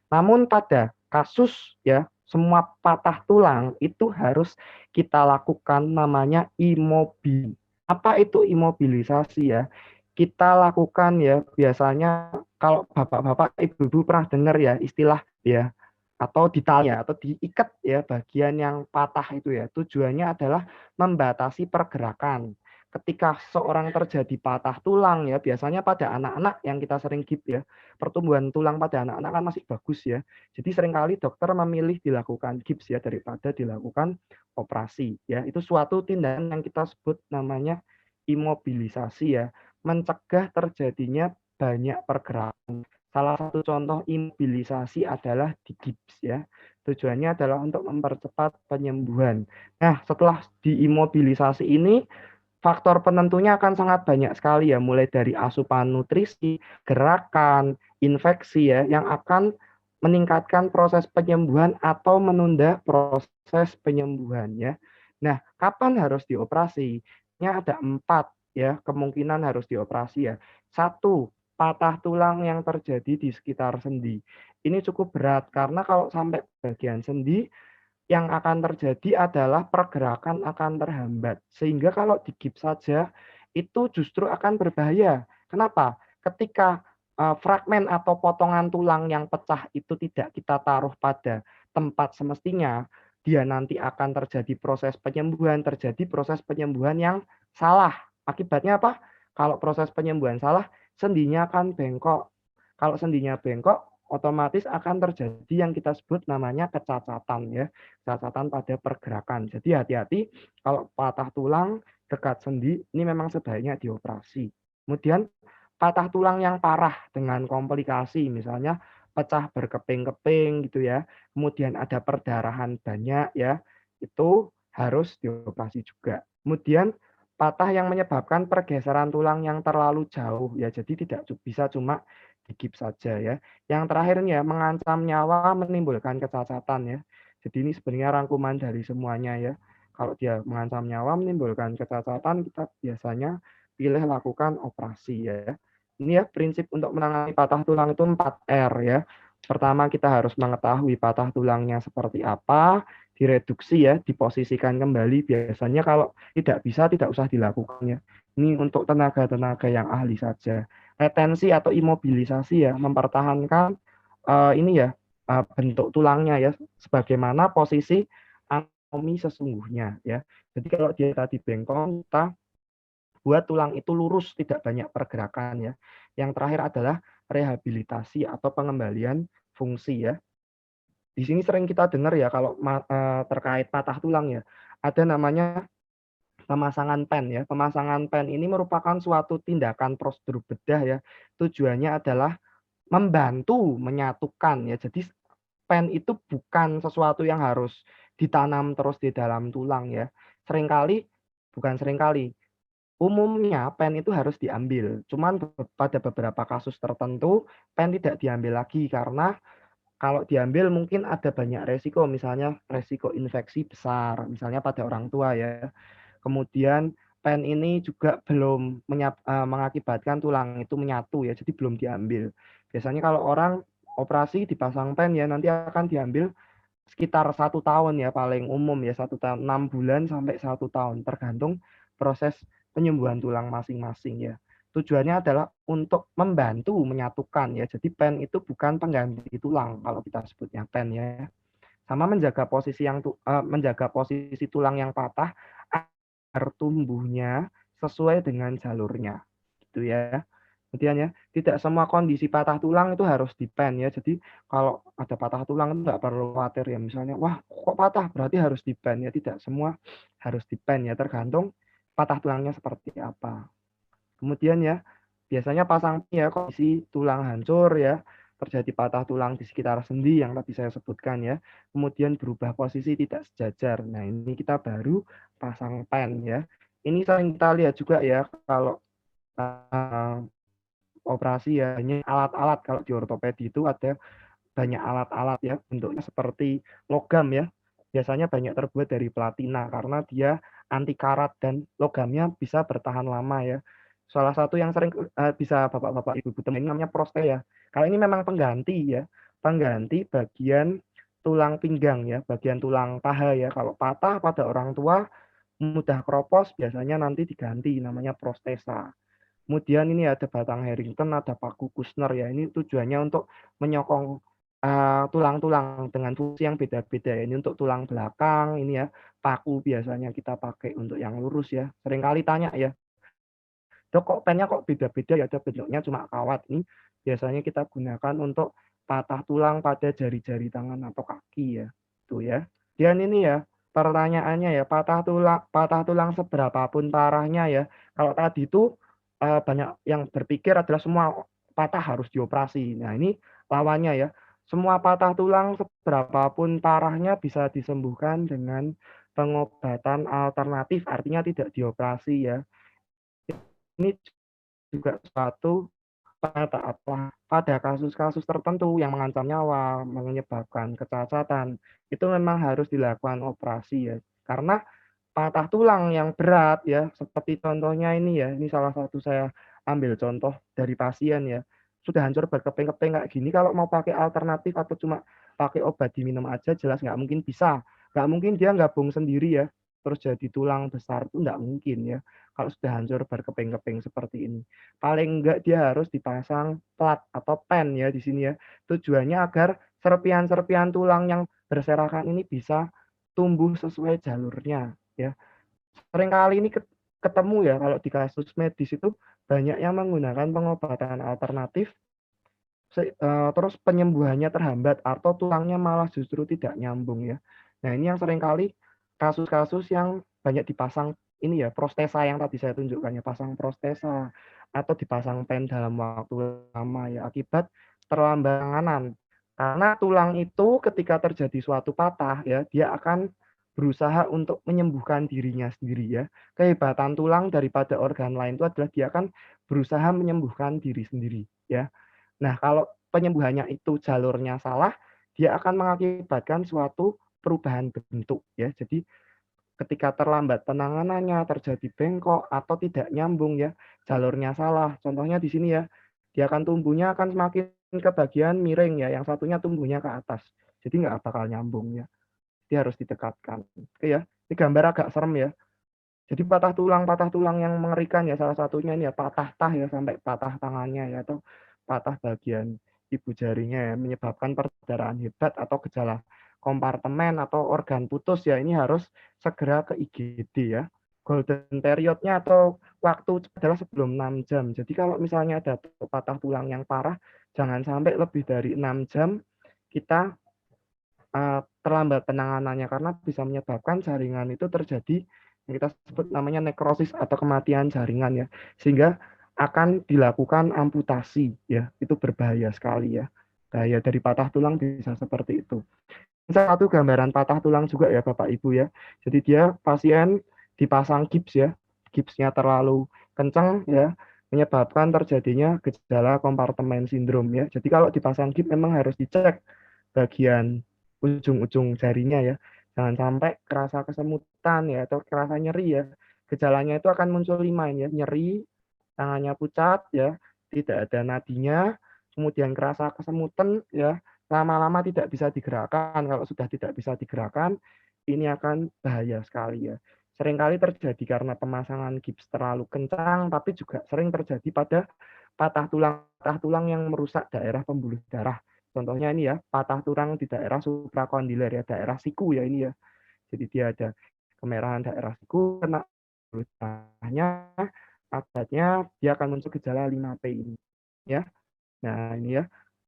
Namun pada kasus ya, semua patah tulang itu harus kita lakukan namanya imobil. Apa itu imobilisasi ya? Kita lakukan ya, biasanya kalau bapak-bapak, ibu-ibu pernah dengar ya istilah ya, atau ditanya atau diikat ya bagian yang patah itu ya. Tujuannya adalah membatasi pergerakan. Ketika seorang terjadi patah tulang ya, biasanya pada anak-anak yang kita sering gip ya, pertumbuhan tulang pada anak-anak kan masih bagus ya. Jadi seringkali dokter memilih dilakukan gips ya daripada dilakukan operasi ya. Itu suatu tindakan yang kita sebut namanya imobilisasi ya, mencegah terjadinya banyak pergerakan. Salah satu contoh imobilisasi adalah di gips ya. Tujuannya adalah untuk mempercepat penyembuhan. Nah, setelah diimobilisasi ini, faktor penentunya akan sangat banyak sekali ya, mulai dari asupan nutrisi, gerakan, infeksi ya, yang akan meningkatkan proses penyembuhan atau menunda proses penyembuhan ya. Nah, kapan harus dioperasi? Ini ada 4 ya, kemungkinan harus dioperasi ya. 1, patah tulang yang terjadi di sekitar sendi. Ini cukup berat karena kalau sampai bagian sendi, yang akan terjadi adalah pergerakan akan terhambat. Sehingga kalau digips saja itu justru akan berbahaya. Kenapa? ketika fragmen atau potongan tulang yang pecah itu tidak kita taruh pada tempat semestinya, dia nanti akan terjadi proses penyembuhan yang salah. Akibatnya apa? Kalau proses penyembuhan salah, sendinya akan bengkok. Kalau sendinya bengkok, otomatis akan terjadi yang kita sebut namanya kecacatan ya, kecacatan pada pergerakan. Jadi hati-hati kalau patah tulang dekat sendi, ini memang sebaiknya dioperasi. Kemudian patah tulang yang parah dengan komplikasi, misalnya pecah berkeping-keping gitu ya, kemudian ada perdarahan banyak ya, itu harus dioperasi juga. Kemudian patah yang menyebabkan pergeseran tulang yang terlalu jauh ya, jadi tidak bisa cuma digips saja ya. Yang terakhirnya mengancam nyawa, menimbulkan kecacatan ya. Jadi ini sebenarnya rangkuman dari semuanya ya. Kalau dia mengancam nyawa, menimbulkan kecacatan, kita biasanya pilih lakukan operasi ya. Ini ya prinsip untuk menangani patah tulang itu 4R ya. Pertama kita harus mengetahui patah tulangnya seperti apa, direduksi ya, diposisikan kembali. Biasanya kalau tidak bisa, tidak usah dilakukan ya. Ini untuk tenaga-tenaga yang ahli saja. Retensi atau imobilisasi ya, mempertahankan ini ya bentuk tulangnya ya, sebagaimana posisi anatomi sesungguhnya ya. Jadi kalau dia tadi bengkong, kita buat tulang itu lurus, tidak banyak pergerakan ya. Yang terakhir adalah rehabilitasi atau pengembalian fungsi ya. Di sini sering kita dengar ya kalau terkait patah tulang ya, ada namanya pemasangan pen ya. Pemasangan pen ini merupakan suatu tindakan prosedur bedah ya. Tujuannya adalah membantu menyatukan ya. Jadi pen itu bukan sesuatu yang harus ditanam terus di dalam tulang ya. Seringkali, bukan seringkali, umumnya pen itu harus diambil. Cuman pada beberapa kasus tertentu pen tidak diambil lagi karena kalau diambil mungkin ada banyak resiko, misalnya resiko infeksi besar, misalnya pada orang tua ya. Kemudian pen ini juga belum mengakibatkan tulang itu menyatu ya, jadi belum diambil. Biasanya kalau orang operasi dipasang pen ya nanti akan diambil sekitar 1 tahun ya paling umum ya, 1 tahun, 6 bulan sampai 1 tahun tergantung proses penyembuhan tulang masing-masing ya. Tujuannya adalah untuk membantu menyatukan ya. Jadi pen itu bukan pengganti tulang kalau kita sebutnya pen ya. Sama menjaga posisi tulang yang patah agar tumbuhnya sesuai dengan jalurnya. Gitu ya. Kemudian ya, tidak semua kondisi patah tulang itu harus di-pen ya. Jadi kalau ada patah tulang itu nggak perlu khawatir ya. Misalnya, wah kok patah berarti harus di-pen ya. Tidak semua harus di-pen ya. Tergantung patah tulangnya seperti apa. Kemudian ya, biasanya pasang ya kondisi tulang hancur ya, terjadi patah tulang di sekitar sendi yang tadi saya sebutkan ya. Kemudian berubah posisi tidak sejajar. Nah, ini kita baru pasang pen ya. Ini sering kita lihat juga ya kalau operasi ya, hanya alat-alat. Kalau di ortopedi itu ada banyak alat-alat ya, bentuknya seperti logam ya. Biasanya banyak terbuat dari platina karena dia anti karat dan logamnya bisa bertahan lama ya. Salah satu yang sering bisa bapak-bapak ibu-ibu temuin namanya prostea. Kalau ini memang pengganti ya, pengganti bagian tulang pinggang ya, bagian tulang paha ya. Kalau patah pada orang tua mudah kropos biasanya nanti diganti namanya prostesa. Kemudian ini ada batang Harrington, ada paku Kushner ya. Ini tujuannya untuk menyokong tulang-tulang dengan fungsi yang beda-beda ya. Ini untuk tulang belakang, ini ya paku biasanya kita pakai untuk yang lurus ya. Seringkali tanya ya, Dok kok pennya kok beda-beda ya, ada bentuknya cuma kawat. Ini biasanya kita gunakan untuk patah tulang pada jari-jari tangan atau kaki ya. Tuh ya. Dan ini ya, pertanyaannya ya, patah tulang seberapapun parahnya ya. Kalau tadi itu banyak yang berpikir adalah semua patah harus dioperasi. Nah, ini lawannya ya. Semua patah tulang seberapapun parahnya bisa disembuhkan dengan pengobatan alternatif, artinya tidak dioperasi ya. Ini juga suatu pada kasus-kasus tertentu yang mengancam nyawa, menyebabkan kecacatan, itu memang harus dilakukan operasi ya. Karena patah tulang yang berat ya, seperti contohnya ini ya, ini salah satu saya ambil contoh dari pasien ya, sudah hancur berkeping-keping kayak gini, kalau mau pakai alternatif atau cuma pakai obat diminum aja jelas nggak mungkin bisa. Nggak mungkin dia gabung sendiri ya, terus jadi tulang besar itu nggak mungkin ya. kalau sudah hancur berkeping-keping seperti ini. Paling enggak dia harus dipasang plat atau pen ya di sini ya. Tujuannya agar serpian-serpian tulang yang berserakan ini bisa tumbuh sesuai jalurnya ya. Seringkali ini ketemu ya kalau di kasus medis itu banyak yang menggunakan pengobatan alternatif terus penyembuhannya terhambat atau tulangnya malah justru tidak nyambung ya. Nah, ini yang seringkali kasus-kasus yang banyak dipasang ini ya, protesa yang tadi saya tunjukkan ya, pasang protesa atau dipasang pen dalam waktu lama ya, akibat terlambat penanganan. Karena tulang itu ketika terjadi suatu patah ya, dia akan berusaha untuk menyembuhkan dirinya sendiri ya. Kehebatan tulang daripada organ lain itu adalah dia akan berusaha menyembuhkan diri sendiri ya. Nah, kalau penyembuhannya itu jalurnya salah, dia akan mengakibatkan suatu perubahan bentuk ya. Jadi ketika terlambat penanganannya, terjadi bengkok atau tidak nyambung ya, jalurnya salah. Contohnya di sini ya, dia akan tumbuhnya akan semakin ke bagian miring ya, yang satunya tumbuhnya ke atas. Jadi nggak bakal nyambung ya. Dia harus didekatkan. Oke ya, ini gambar agak serem ya. Jadi patah tulang yang mengerikan ya, salah satunya ini ya patah tah ya, sampai patah tangannya ya, atau patah bagian ibu jarinya ya, menyebabkan perdarahan hebat atau gejala kompartemen atau organ putus ya, ini harus segera ke IGD ya. Golden periodnya atau waktu adalah sebelum 6 jam. Jadi kalau misalnya ada patah tulang yang parah, jangan sampai lebih dari 6 jam kita terlambat penanganannya karena bisa menyebabkan jaringan itu terjadi yang kita sebut namanya nekrosis atau kematian jaringan ya, sehingga akan dilakukan amputasi ya, itu berbahaya sekali ya, bahaya dari patah tulang bisa seperti itu. Satu gambaran patah tulang juga ya Bapak Ibu ya, jadi dia pasien dipasang gips ya, gipsnya terlalu kencang ya, menyebabkan terjadinya gejala kompartemen sindrom ya. Jadi kalau dipasang gips memang harus dicek bagian ujung-ujung jarinya ya. Jangan sampai kerasa kesemutan ya atau kerasa nyeri ya. Gejalanya itu akan muncul 5 ya, nyeri, tangannya pucat ya, tidak ada nadinya, kemudian kerasa kesemutan ya, lama-lama tidak bisa digerakkan. Kalau sudah tidak bisa digerakkan, ini akan bahaya sekali ya. Seringkali terjadi karena pemasangan gips terlalu kencang, tapi juga sering terjadi pada patah tulang yang merusak daerah pembuluh darah. Contohnya ini ya, patah tulang di daerah suprakondiler ya, daerah siku ya ini ya. Jadi dia ada kemerahan daerah siku, kena pembuluh darahnya, akibatnya dia akan muncul gejala 5P ini. Ya. Nah, ini ya.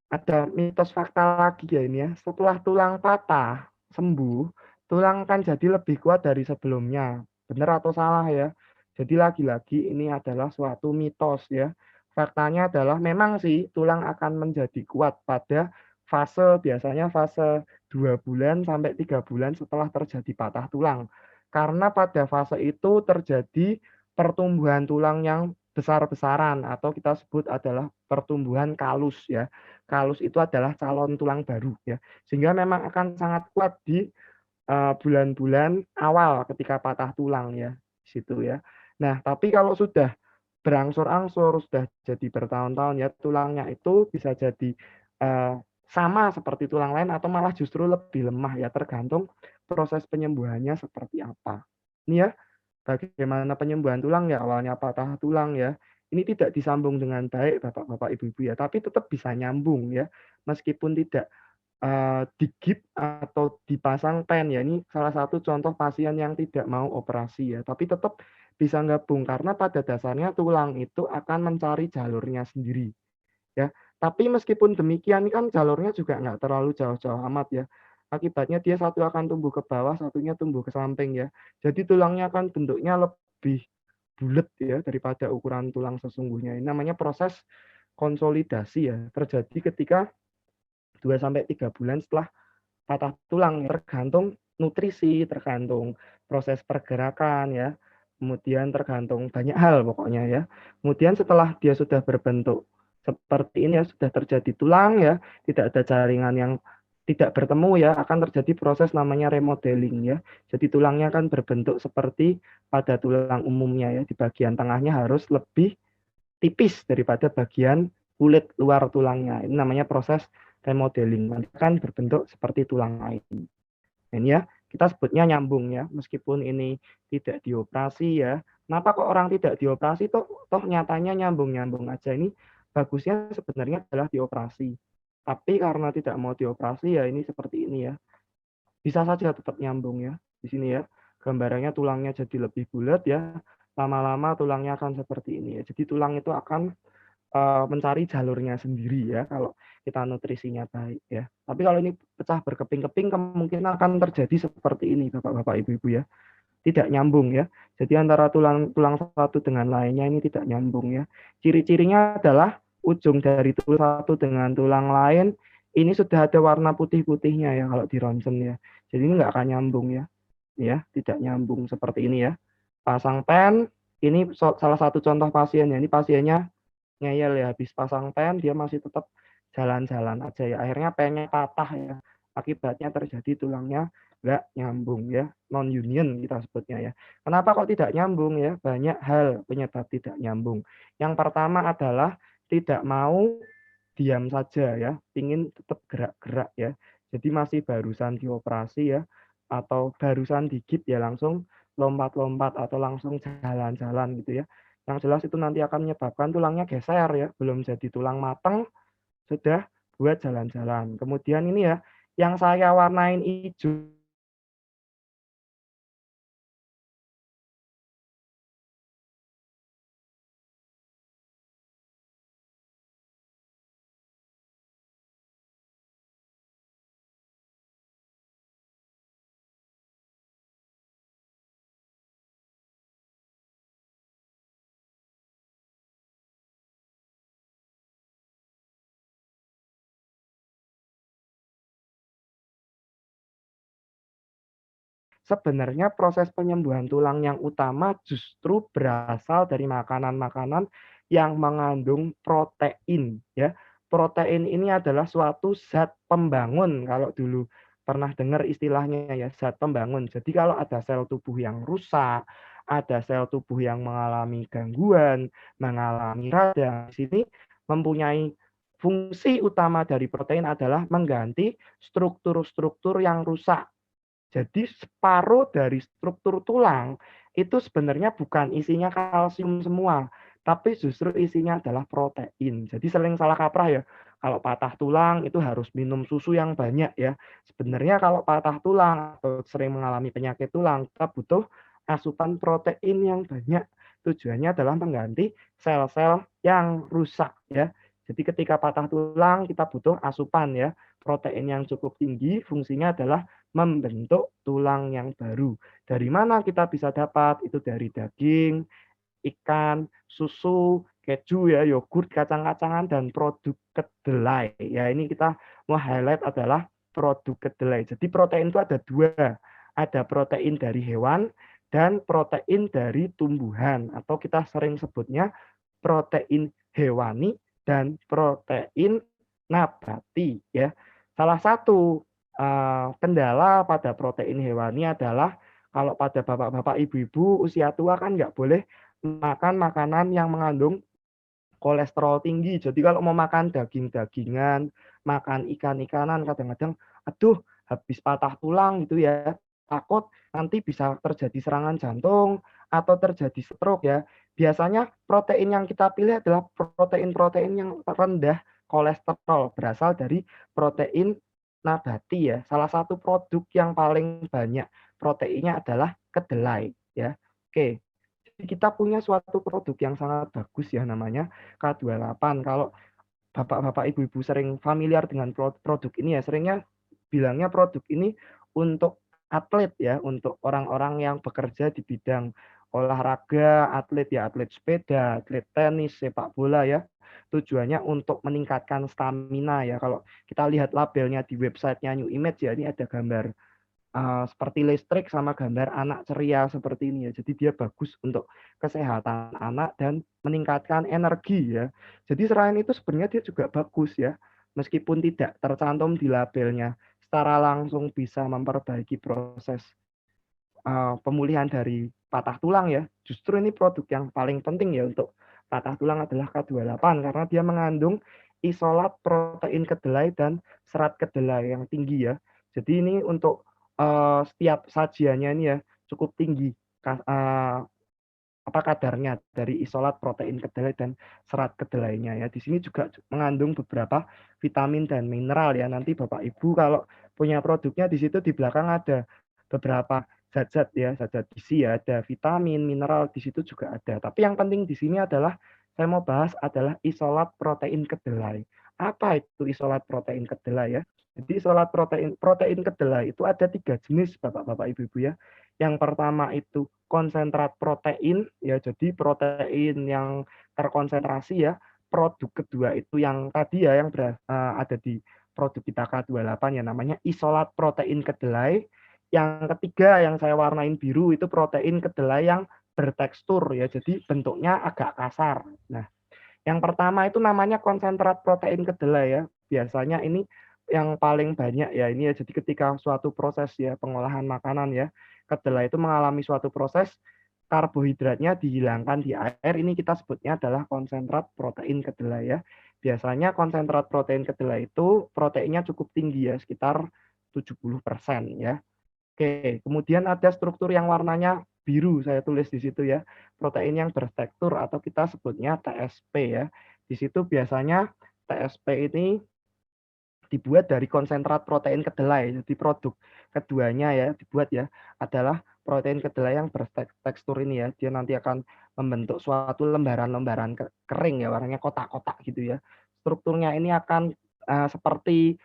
Ada mitos fakta lagi ya ini ya. Setelah tulang patah sembuh, tulang kan jadi lebih kuat dari sebelumnya. Benar atau salah ya? Jadi lagi-lagi ini adalah suatu mitos ya. Faktanya adalah memang sih tulang akan menjadi kuat pada biasanya fase 2 bulan sampai 3 bulan setelah terjadi patah tulang. Karena pada fase itu terjadi pertumbuhan tulang yang besar-besaran atau kita sebut adalah pertumbuhan kalus ya. Kalus itu adalah calon tulang baru ya. Sehingga memang akan sangat kuat di bulan-bulan awal ketika patah tulang ya, situ ya. Nah, tapi kalau sudah berangsur-angsur, sudah jadi bertahun-tahun ya, tulangnya itu bisa jadi sama seperti tulang lain atau malah justru lebih lemah ya, tergantung proses penyembuhannya seperti apa. Ini ya, bagaimana penyembuhan tulang ya, awalnya patah tulang ya, ini tidak disambung dengan baik Bapak-bapak, Ibu-ibu ya, tapi tetap bisa nyambung ya, meskipun tidak digip atau dipasang pen ya, ini salah satu contoh pasien yang tidak mau operasi ya, tapi tetap bisa gabung karena pada dasarnya tulang itu akan mencari jalurnya sendiri ya. Tapi meskipun demikian kan jalurnya juga nggak terlalu jauh-jauh amat ya. Akibatnya dia satu akan tumbuh ke bawah, satunya tumbuh ke samping ya. Jadi tulangnya akan bentuknya lebih bulat ya daripada ukuran tulang sesungguhnya. Ini namanya proses konsolidasi ya. Terjadi ketika 2 sampai 3 bulan setelah patah tulang, tergantung nutrisi, tergantung proses pergerakan ya, kemudian tergantung banyak hal pokoknya ya. Kemudian setelah dia sudah berbentuk seperti ini ya, sudah terjadi tulang ya, tidak ada jaringan yang tidak bertemu ya, akan terjadi proses namanya remodeling ya. Jadi tulangnya akan berbentuk seperti pada tulang umumnya ya, di bagian tengahnya harus lebih tipis daripada bagian kulit luar tulangnya. Ini namanya proses remodeling. Nanti akan berbentuk seperti tulang lain. Ini ya, kita sebutnya nyambung ya, meskipun ini tidak dioperasi ya, Kenapa kok orang tidak dioperasi toh nyatanya nyambung-nyambung aja. Ini bagusnya sebenarnya adalah dioperasi. Tapi karena tidak mau dioperasi ya ini seperti ini ya. Bisa saja tetap nyambung ya. Di sini ya. Gambarannya tulangnya jadi lebih bulat ya. Lama-lama tulangnya akan seperti ini ya. Jadi tulang itu akan mencari jalurnya sendiri ya kalau kita nutrisinya baik ya. Tapi kalau ini pecah berkeping-keping kemungkinan akan terjadi seperti ini Bapak-bapak Ibu-ibu ya. Tidak nyambung ya. Jadi antara tulang tulang satu dengan lainnya ini tidak nyambung ya. Ciri-cirinya adalah ujung dari tulang satu dengan tulang lain ini sudah ada warna putih-putihnya ya kalau di ronsen ya. Jadi ini nggak akan nyambung ya. Ya, tidak nyambung seperti ini ya. Pasang pen, ini salah satu contoh pasiennya. Ini pasiennya ngeyel ya, habis pasang pen dia masih tetap jalan-jalan aja ya. Akhirnya pennya patah ya. Akibatnya terjadi tulangnya nggak nyambung ya, non union kita sebutnya ya. Kenapa kok tidak nyambung ya? Banyak hal penyebab tidak nyambung. Yang pertama adalah tidak mau diam saja ya, ingin tetap gerak-gerak ya. Jadi masih barusan dioperasi ya, atau barusan digigit ya langsung lompat-lompat atau langsung jalan-jalan gitu ya. Yang jelas itu nanti akan menyebabkan tulangnya geser ya, belum jadi tulang matang sudah buat jalan-jalan. Kemudian ini ya, yang saya warnain hijau sebenarnya proses penyembuhan tulang yang utama justru berasal dari makanan-makanan yang mengandung protein ya. Protein ini adalah suatu zat pembangun kalau dulu pernah dengar istilahnya ya, zat pembangun. Jadi kalau ada sel tubuh yang rusak, ada sel tubuh yang mengalami gangguan, mengalami radang, di sini mempunyai fungsi utama dari protein adalah mengganti struktur-struktur yang rusak. Jadi separuh dari struktur tulang itu sebenarnya bukan isinya kalsium semua, tapi justru isinya adalah protein. Jadi sering salah kaprah ya, kalau patah tulang itu harus minum susu yang banyak ya. Sebenarnya kalau patah tulang atau sering mengalami penyakit tulang, kita butuh asupan protein yang banyak. Tujuannya adalah mengganti sel-sel yang rusak ya. Jadi ketika patah tulang kita butuh asupan ya, protein yang cukup tinggi, fungsinya adalah membentuk tulang yang baru. Dari mana kita bisa dapat? Itu dari daging, ikan, susu, keju ya, yogurt, kacang-kacangan, dan produk kedelai. Ya ini kita mau highlight adalah produk kedelai. Jadi protein itu ada dua. Ada protein dari hewan dan protein dari tumbuhan. Atau kita sering sebutnya protein hewani dan protein nabati. Ya, salah satu kendala pada protein hewani adalah kalau pada bapak-bapak, ibu-ibu usia tua kan nggak boleh makan makanan yang mengandung kolesterol tinggi. Jadi kalau mau makan daging-dagingan, makan ikan-ikanan, kadang-kadang, aduh, habis patah tulang gitu ya, takut nanti bisa terjadi serangan jantung atau terjadi stroke ya. Biasanya protein yang kita pilih adalah protein-protein yang rendah kolesterol, berasal dari protein nabati ya. Salah satu produk yang paling banyak proteinnya adalah kedelai ya. Oke, jadi kita punya suatu produk yang sangat bagus ya namanya K28. Kalau bapak-bapak, ibu-ibu sering familiar dengan produk ini ya, seringnya bilangnya produk ini untuk atlet ya, untuk orang-orang yang bekerja di bidang olahraga, atlet ya, atlet sepeda, atlet tenis, sepak bola ya. Tujuannya untuk meningkatkan stamina ya. Kalau kita lihat labelnya di websitenya New Image ya, ini ada gambar seperti listrik sama gambar anak ceria seperti ini ya. Jadi dia bagus untuk kesehatan anak dan meningkatkan energi ya. Jadi selain itu sebenarnya dia juga bagus ya. Meskipun tidak tercantum di labelnya, secara langsung bisa memperbaiki proses pemulihan dari patah tulang ya. Justru ini produk yang paling penting ya untuk patah tulang adalah K28 karena dia mengandung isolat protein kedelai dan serat kedelai yang tinggi ya. Jadi ini untuk setiap sajiannya ini ya cukup tinggi apa kadarnya dari isolat protein kedelai dan serat kedelainya ya. Di sini juga mengandung beberapa vitamin dan mineral ya. Nanti Bapak Ibu kalau punya produknya di situ di belakang ada beberapa zat-zat ya, zat-zat gizi ya, ada vitamin, mineral di situ juga ada. Tapi yang penting di sini adalah saya mau bahas adalah isolat protein kedelai. Apa itu isolat protein kedelai ya? Jadi isolat protein kedelai itu ada 3 jenis Bapak-bapak Ibu-ibu ya. Yang pertama itu konsentrat protein ya, jadi protein yang terkonsentrasi ya. Produk kedua itu yang tadi ya yang ada di produk kita K28 ya, namanya isolat protein kedelai. Yang ketiga yang saya warnain biru itu protein kedelai yang bertekstur ya, jadi bentuknya agak kasar. Nah, yang pertama itu namanya konsentrat protein kedelai ya. Biasanya ini yang paling banyak ya ini ya. Jadi ketika suatu proses ya pengolahan makanan ya, kedelai itu mengalami suatu proses karbohidratnya dihilangkan di air. Ini kita sebutnya adalah konsentrat protein kedelai ya. Biasanya konsentrat protein kedelai itu proteinnya cukup tinggi ya, sekitar 70% ya. Oke, kemudian ada struktur yang warnanya biru, saya tulis di situ ya. Protein yang bertekstur atau kita sebutnya TSP ya. Di situ biasanya TSP ini dibuat dari konsentrat protein kedelai. Jadi produk keduanya ya dibuat ya adalah protein kedelai yang bertekstur ini ya. Dia nanti akan membentuk suatu lembaran-lembaran kering ya, warnanya kotak-kotak gitu ya. Strukturnya ini akan seperti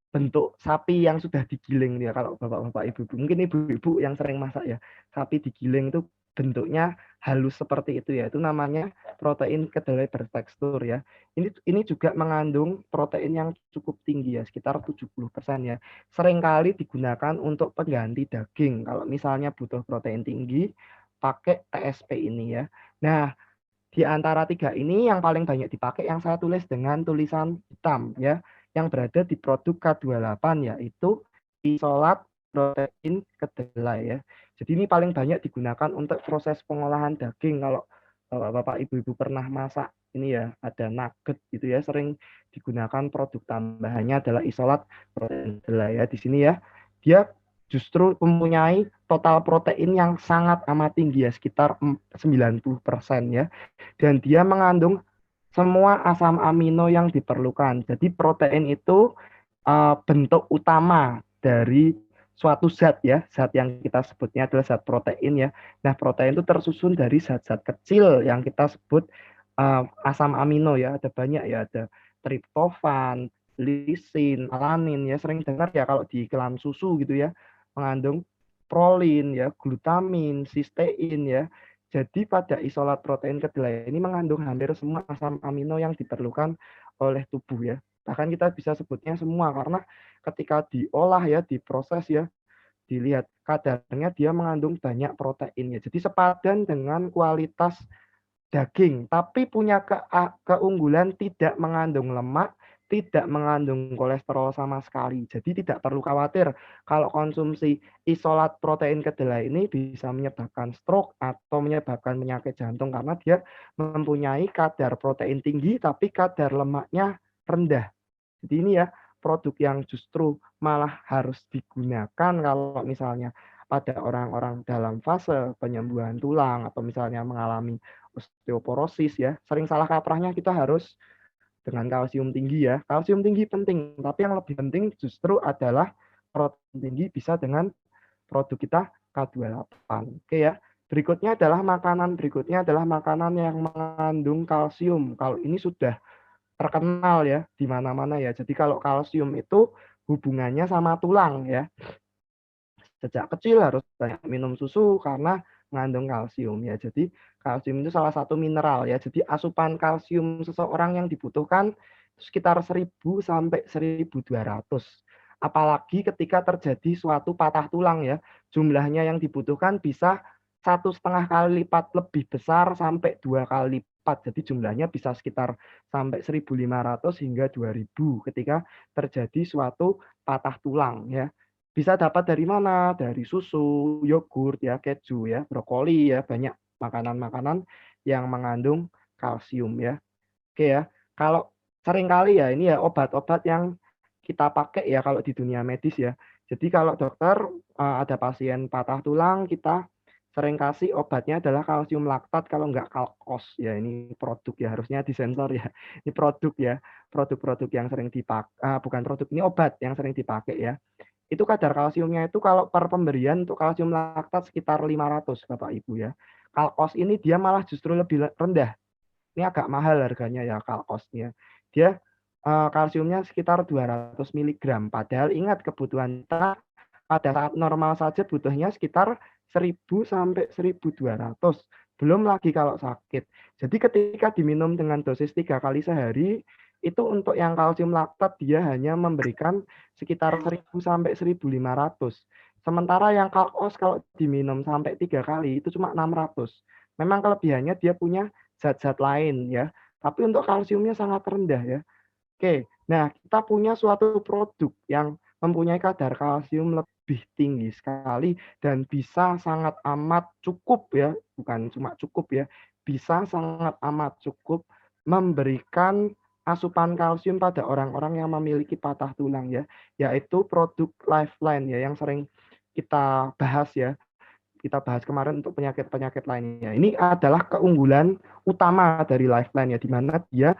bentuk sapi yang sudah digiling ya, kalau bapak-bapak ibu-ibu mungkin ibu-ibu yang sering masak ya, sapi digiling itu bentuknya halus seperti itu ya, itu namanya protein kedelai bertekstur ya. Ini juga mengandung protein yang cukup tinggi ya, sekitar 70% ya. Seringkali digunakan untuk pengganti daging kalau misalnya butuh protein tinggi, pakai TSP ini ya. Nah, di antara 3 ini yang paling banyak dipakai yang saya tulis dengan tulisan hitam ya, yang berada di produk K28 yaitu isolat protein kedelai ya. Jadi ini paling banyak digunakan untuk proses pengolahan daging. Kalau Bapak Ibu-ibu pernah masak ini ya, ada nugget gitu ya, sering digunakan produk tambahannya adalah isolat protein kedelai ya. Di sini ya, dia justru mempunyai total protein yang sangat amat tinggi ya, sekitar 90% ya. Dan dia mengandung semua asam amino yang diperlukan. Jadi protein itu bentuk utama dari suatu zat ya, zat yang kita sebutnya adalah zat protein ya. Nah, protein itu tersusun dari zat-zat kecil yang kita sebut asam amino ya, ada banyak ya, ada triptofan, lisin, alanin ya, sering dengar ya kalau di iklan susu gitu ya, mengandung prolin ya, glutamin, sistein ya. Jadi pada isolat protein kedelai ini mengandung hampir semua asam amino yang diperlukan oleh tubuh ya. Bahkan kita bisa sebutnya semua karena ketika diolah ya, diproses ya, dilihat kadarnya dia mengandung banyak protein ya. Jadi sepadan dengan kualitas daging, tapi punya keunggulan tidak mengandung lemak, tidak mengandung kolesterol sama sekali. Jadi tidak perlu khawatir kalau konsumsi isolat protein kedelai ini bisa menyebabkan stroke atau menyebabkan penyakit jantung karena dia mempunyai kadar protein tinggi tapi kadar lemaknya rendah. Jadi ini ya produk yang justru malah harus digunakan kalau misalnya pada orang-orang dalam fase penyembuhan tulang atau misalnya mengalami osteoporosis ya. Sering salah kaprahnya kita harus dengan kalsium tinggi ya. Kalsium tinggi penting, tapi yang lebih penting justru adalah protein tinggi bisa dengan produk kita K28. Oke ya. Berikutnya adalah makanan yang mengandung kalsium. Kalau ini sudah terkenal ya di mana-mana ya. Jadi kalau kalsium itu hubungannya sama tulang ya. Sejak kecil harus banyak minum susu karena mengandung kalsium ya. Jadi kalsium itu salah satu mineral ya. Jadi asupan kalsium seseorang yang dibutuhkan sekitar 1000 sampai 1200. Apalagi ketika terjadi suatu patah tulang ya, jumlahnya yang dibutuhkan bisa 1,5 kali lipat lebih besar sampai 2 kali lipat. Jadi jumlahnya bisa sekitar sampai 1500 hingga 2000 ketika terjadi suatu patah tulang ya. Bisa dapat dari mana? Dari susu, yogurt ya, keju ya, brokoli ya, banyak makanan-makanan yang mengandung kalsium ya. Oke ya. Kalau seringkali ya ini ya obat-obat yang kita pakai ya kalau di dunia medis ya. Jadi kalau dokter ada pasien patah tulang, kita sering kasih obatnya adalah kalsium laktat kalau nggak kalkos ya, ini produk ya, harusnya disensor ya. Ini produk ya, produk-produk yang sering dipakai, bukan produk, ini obat yang sering dipakai ya. Itu kadar kalsiumnya itu kalau per pemberian untuk kalsium laktat sekitar 500 Bapak Ibu ya. Kalkos ini dia malah justru lebih rendah. Ini agak mahal harganya ya kalkosnya. Dia kalsiumnya sekitar 200 mg. Padahal ingat kebutuhan kita pada saat normal saja butuhnya sekitar 1000 sampai 1200. Belum lagi kalau sakit. Jadi ketika diminum dengan dosis 3 kali sehari, itu untuk yang kalsium laktat dia hanya memberikan sekitar 1000 sampai 1500. Sementara yang kalkos kalau diminum sampai 3 kali itu cuma 600. Memang kelebihannya dia punya zat-zat lain ya. Tapi untuk kalsiumnya sangat rendah ya. Oke, nah kita punya suatu produk yang mempunyai kadar kalsium lebih tinggi sekali dan bisa sangat amat cukup ya, bukan cuma cukup ya, bisa sangat amat cukup memberikan asupan kalsium pada orang-orang yang memiliki patah tulang ya, yaitu produk Lifeline ya yang sering kita bahas ya. Kita bahas kemarin untuk penyakit-penyakit lainnya. Ini adalah keunggulan utama dari Lifeline ya, di mana dia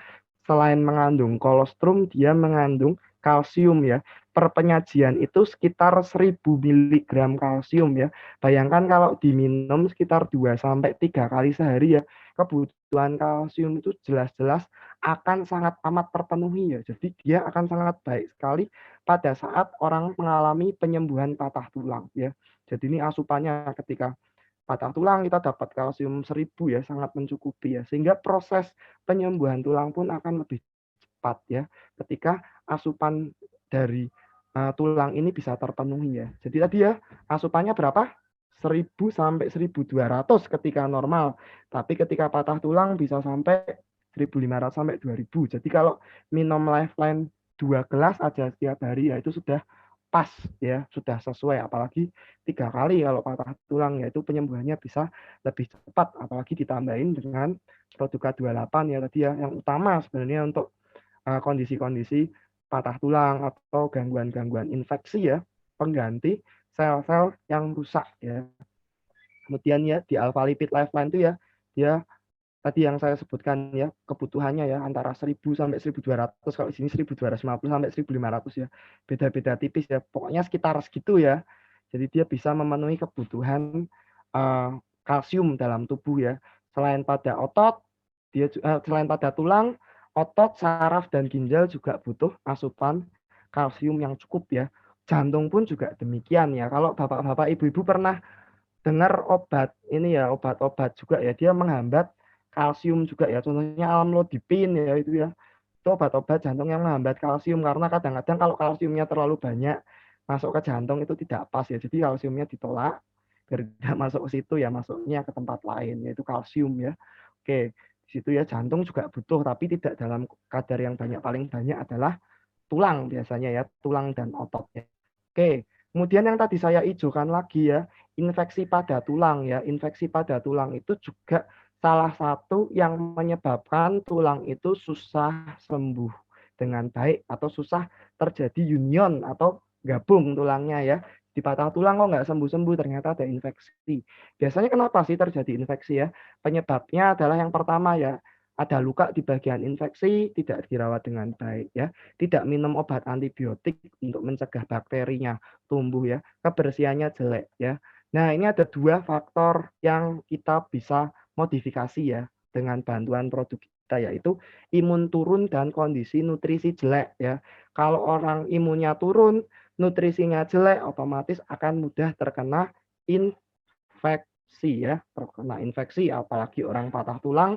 selain mengandung kolostrum, dia mengandung kalsium ya. Per penyajian itu sekitar 1000 mg kalsium ya. Bayangkan kalau diminum sekitar 2 sampai 3 kali sehari ya, kebutuhan kalsium itu jelas-jelas akan sangat amat terpenuhi ya. Jadi dia akan sangat baik sekali pada saat orang mengalami penyembuhan patah tulang ya. Jadi ini asupannya ketika patah tulang kita dapat kalsium 1000 ya, sangat mencukupi ya. Sehingga proses penyembuhan tulang pun akan lebih cepat ya ketika asupan dari tulang ini bisa terpenuhi ya. Jadi tadi ya asupannya berapa? 1000 sampai 1200 ketika normal. Tapi ketika patah tulang bisa sampai 1500 sampai 2000. Jadi kalau minum Lifeline 2 gelas aja setiap hari ya itu sudah pas ya, sudah sesuai. Apalagi 3 kali kalau patah tulang ya itu penyembuhannya bisa lebih cepat. Apalagi ditambahin dengan produk K28 ya tadi ya, yang utama sebenarnya untuk kondisi-kondisi patah tulang atau gangguan-gangguan infeksi ya, pengganti sel-sel yang rusak ya. Kemudian ya di Alpha Lipid Lifeline itu ya, dia tadi yang saya sebutkan ya, kebutuhannya ya antara 1000 sampai 1200, kalau di sini 1250 sampai 1500 ya. Beda-beda tipis ya. Pokoknya sekitar segitu ya. Jadi dia bisa memenuhi kebutuhan kalsium dalam tubuh ya. Selain pada otot, selain pada tulang, otot, saraf dan ginjal juga butuh asupan kalsium yang cukup ya. Jantung pun juga demikian ya. Kalau bapak-bapak, ibu-ibu pernah dengar obat ini ya, obat-obat juga ya, dia menghambat kalsium juga ya, contohnya amlodipin ya itu ya, itu obat-obat jantung yang menghambat kalsium karena kadang-kadang kalau kalsiumnya terlalu banyak masuk ke jantung itu tidak pas ya, jadi kalsiumnya ditolak biar tidak masuk ke situ ya, masuknya ke tempat lain yaitu kalsium ya. Oke, di situ ya jantung juga butuh tapi tidak dalam kadar yang banyak, paling banyak adalah tulang biasanya ya, tulang dan ototnya. Oke, kemudian yang tadi saya hijaukan lagi ya, infeksi pada tulang ya. Infeksi pada tulang itu juga salah satu yang menyebabkan tulang itu susah sembuh dengan baik atau susah terjadi union atau gabung tulangnya ya. Di patah tulang kok nggak sembuh-sembuh, ternyata ada infeksi. Biasanya kenapa sih terjadi infeksi ya? Penyebabnya adalah yang pertama ya, ada luka di bagian infeksi, tidak dirawat dengan baik ya, tidak minum obat antibiotik untuk mencegah bakterinya tumbuh ya, kebersihannya jelek ya. Nah, ini ada 2 faktor yang kita bisa modifikasi ya dengan bantuan produk kita, yaitu imun turun dan kondisi nutrisi jelek ya. Kalau orang imunnya turun, nutrisinya jelek, otomatis akan mudah terkena infeksi ya, terkena infeksi apalagi orang patah tulang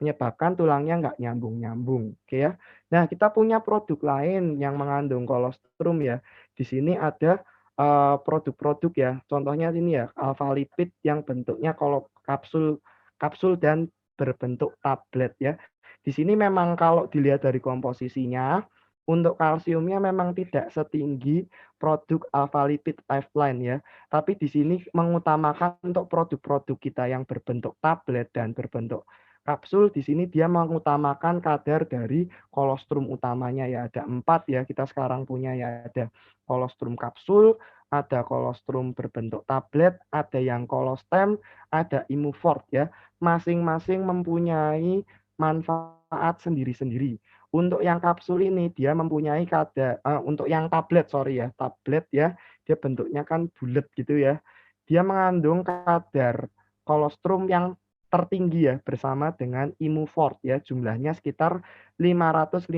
menyebabkan tulangnya nggak nyambung-nyambung. Oke ya. Nah, kita punya produk lain yang mengandung kolostrum ya. Di sini ada produk-produk ya. Contohnya ini ya, Alpha Lipid yang bentuknya kalau kapsul kapsul dan berbentuk tablet ya. Di sini memang kalau dilihat dari komposisinya, untuk kalsiumnya memang tidak setinggi produk Alpha Lipid Lifeline ya. Tapi di sini mengutamakan untuk produk-produk kita yang berbentuk tablet dan berbentuk kapsul, di sini dia mengutamakan kadar dari kolostrum utamanya ya, ada 4 ya kita sekarang punya ya, ada kolostrum kapsul, ada kolostrum berbentuk tablet, ada yang kolostem, ada Immufort ya. Masing-masing mempunyai manfaat sendiri-sendiri. Untuk yang kapsul ini dia mempunyai untuk yang tablet sorry ya, tablet ya, dia bentuknya kan bulat gitu ya. Dia mengandung kadar kolostrum yang tertinggi ya bersama dengan Immufort ya, jumlahnya sekitar 550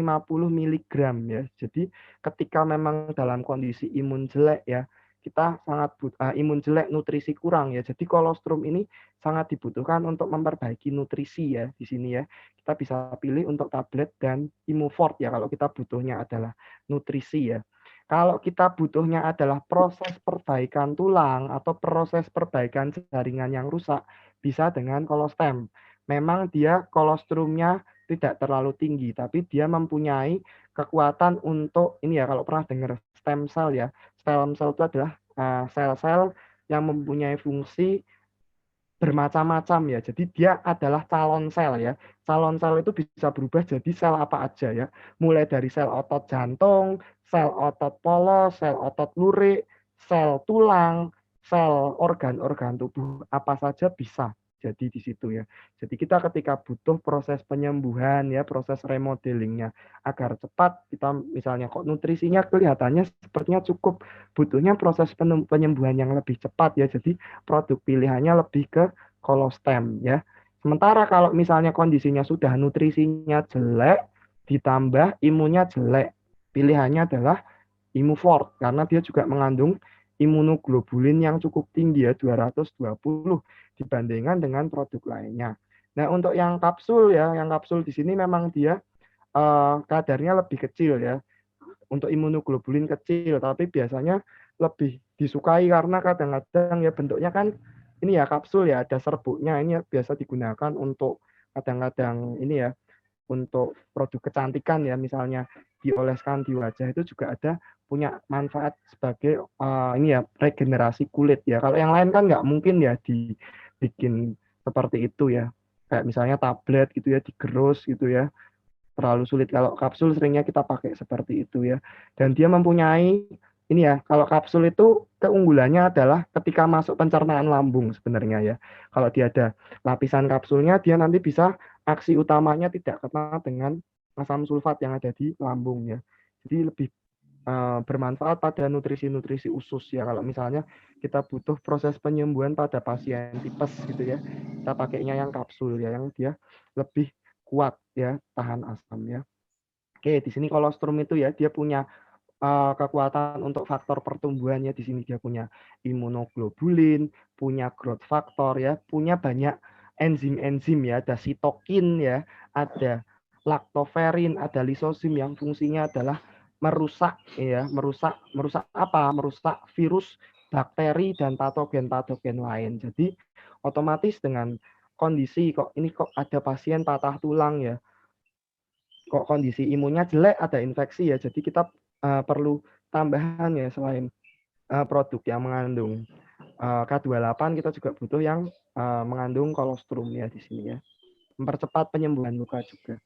miligram ya. Jadi ketika memang dalam kondisi imun jelek ya, kita sangat imun jelek, nutrisi kurang ya. Jadi kolostrum ini sangat dibutuhkan untuk memperbaiki nutrisi ya di sini ya. Kita bisa pilih untuk tablet dan Immufort ya kalau kita butuhnya adalah nutrisi ya. Kalau kita butuhnya adalah proses perbaikan tulang atau proses perbaikan jaringan yang rusak, bisa dengan kolostem. Memang dia kolostrumnya tidak terlalu tinggi, tapi dia mempunyai kekuatan untuk ini ya, kalau pernah dengar stem cell ya. Stem cell itu adalah sel-sel yang mempunyai fungsi bermacam-macam ya. Jadi dia adalah calon sel ya. Calon sel itu bisa berubah jadi sel apa aja ya. Mulai dari sel otot jantung, sel otot polos, sel otot lurik, sel tulang, sel organ-organ tubuh apa saja bisa jadi di situ ya. Jadi kita ketika butuh proses penyembuhan ya, proses remodelingnya agar cepat, kita misalnya kok nutrisinya kelihatannya sepertinya cukup, butuhnya proses penyembuhan yang lebih cepat ya. Jadi produk pilihannya lebih ke kolostem ya. Sementara kalau misalnya kondisinya sudah nutrisinya jelek ditambah imunnya jelek, pilihannya adalah Immufort karena dia juga mengandung imunoglobulin yang cukup tinggi ya 220 dibandingkan dengan produk lainnya. Nah, untuk yang kapsul ya, yang kapsul di sini memang dia kadarnya lebih kecil ya. Untuk imunoglobulin kecil, tapi biasanya lebih disukai karena kadang-kadang ya bentuknya kan ini ya kapsul ya, ada serbuknya, ini biasa digunakan untuk kadang-kadang ini ya, untuk produk kecantikan ya, misalnya dioleskan di wajah itu juga ada punya manfaat sebagai ini ya, regenerasi kulit ya. Kalau yang lain kan nggak mungkin ya dibikin seperti itu ya, kayak misalnya tablet gitu ya, digerus gitu ya, terlalu sulit. Kalau kapsul seringnya kita pakai seperti itu ya. Dan dia mempunyai ini ya, kalau kapsul itu keunggulannya adalah ketika masuk pencernaan lambung sebenarnya ya. Kalau dia ada lapisan kapsulnya, dia nanti bisa aksi utamanya tidak kena dengan asam sulfat yang ada di lambung ya. Jadi lebih bermanfaat pada nutrisi-nutrisi usus ya. Kalau misalnya kita butuh proses penyembuhan pada pasien tipes gitu ya, kita pakainya yang kapsul ya, yang dia lebih kuat ya, tahan asam ya. Oke, di sini kolostrum itu ya, dia punya kekuatan untuk faktor pertumbuhannya. Di sini dia punya imunoglobulin, punya growth factor ya, punya banyak enzim-enzim ya, ada sitokin ya, ada laktoferin, ada lisosim yang fungsinya adalah merusak ya, merusak apa? Merusak virus, bakteri dan patogen-patogen lain. Jadi otomatis dengan kondisi kok ini kok ada pasien patah tulang ya, kok kondisi imunnya jelek, ada infeksi ya. Jadi kita perlu tambahan ya, selain produk yang mengandung K28, kita juga butuh yang mengandung kolostrum ya di sini ya. Mempercepat penyembuhan luka juga.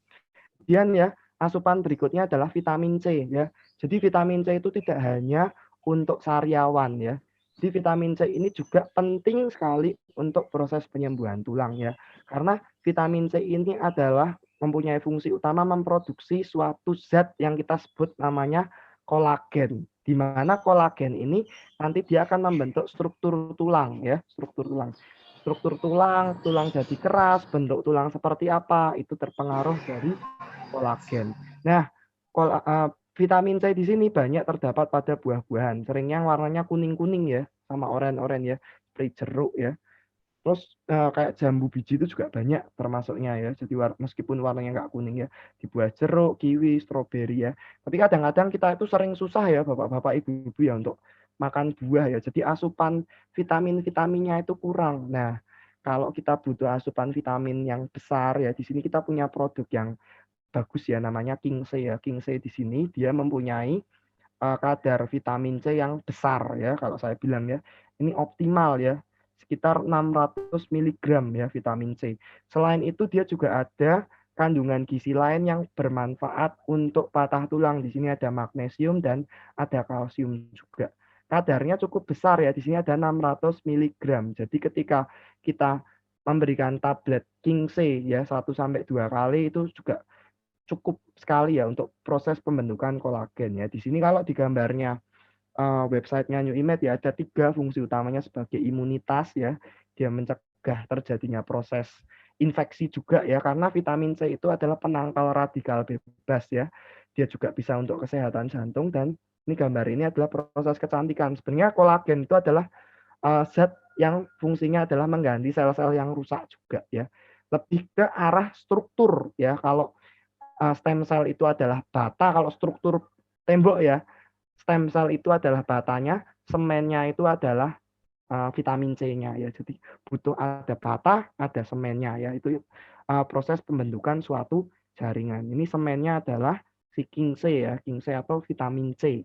Kemudian ya, asupan berikutnya adalah vitamin C ya. Jadi vitamin C itu tidak hanya untuk sariawan ya. Jadi vitamin C ini juga penting sekali untuk proses penyembuhan tulang ya. Karena vitamin C ini adalah mempunyai fungsi utama memproduksi suatu zat yang kita sebut namanya kolagen. Di mana kolagen ini nanti dia akan membentuk struktur tulang ya, struktur tulang. Struktur tulang, tulang jadi keras, bentuk tulang seperti apa, itu terpengaruh dari kolagen. Nah, vitamin C di sini banyak terdapat pada buah-buahan. Seringnya warnanya kuning-kuning ya, sama oranye-oranye ya, seperti jeruk ya. Terus kayak jambu biji itu juga banyak termasuknya ya. Jadi meskipun warnanya nggak kuning ya, di buah jeruk, kiwi, stroberi ya. Tapi kadang-kadang kita itu sering susah ya, bapak-bapak, ibu-ibu ya, untuk makan buah ya. Jadi asupan vitaminnya itu kurang. Nah, kalau kita butuh asupan vitamin yang besar ya, di sini kita punya produk yang bagus ya, namanya King C ya. King C di sini dia mempunyai kadar vitamin C yang besar ya, kalau saya bilang ya. Ini optimal ya, sekitar 600 miligram ya vitamin C. Selain itu dia juga ada kandungan gizi lain yang bermanfaat untuk patah tulang. Di sini ada magnesium dan ada kalsium juga. kadarnya cukup besar ya. Di sini ada 600 miligram. Jadi ketika kita memberikan tablet Kingse ya 1 sampai 2 kali itu juga cukup sekali ya untuk proses pembentukan kolagen ya. Di sini kalau di gambarnya websitenya New Imed ya ada 3 fungsi utamanya sebagai imunitas ya. Dia mencegah terjadinya proses infeksi juga ya karena vitamin C itu adalah penangkal radikal bebas ya. Dia juga bisa untuk kesehatan jantung dan ini gambar ini adalah proses kecantikan. Sebenarnya kolagen itu adalah zat yang fungsinya adalah mengganti sel-sel yang rusak juga ya. Lebih ke arah struktur ya. Kalau stem cell itu adalah bata, kalau struktur tembok ya, stem cell itu adalah batanya, semennya itu adalah vitamin C-nya ya. Jadi butuh ada bata, ada semennya ya. Itu proses pembentukan suatu jaringan. Ini semennya adalah si King C ya, King C atau vitamin C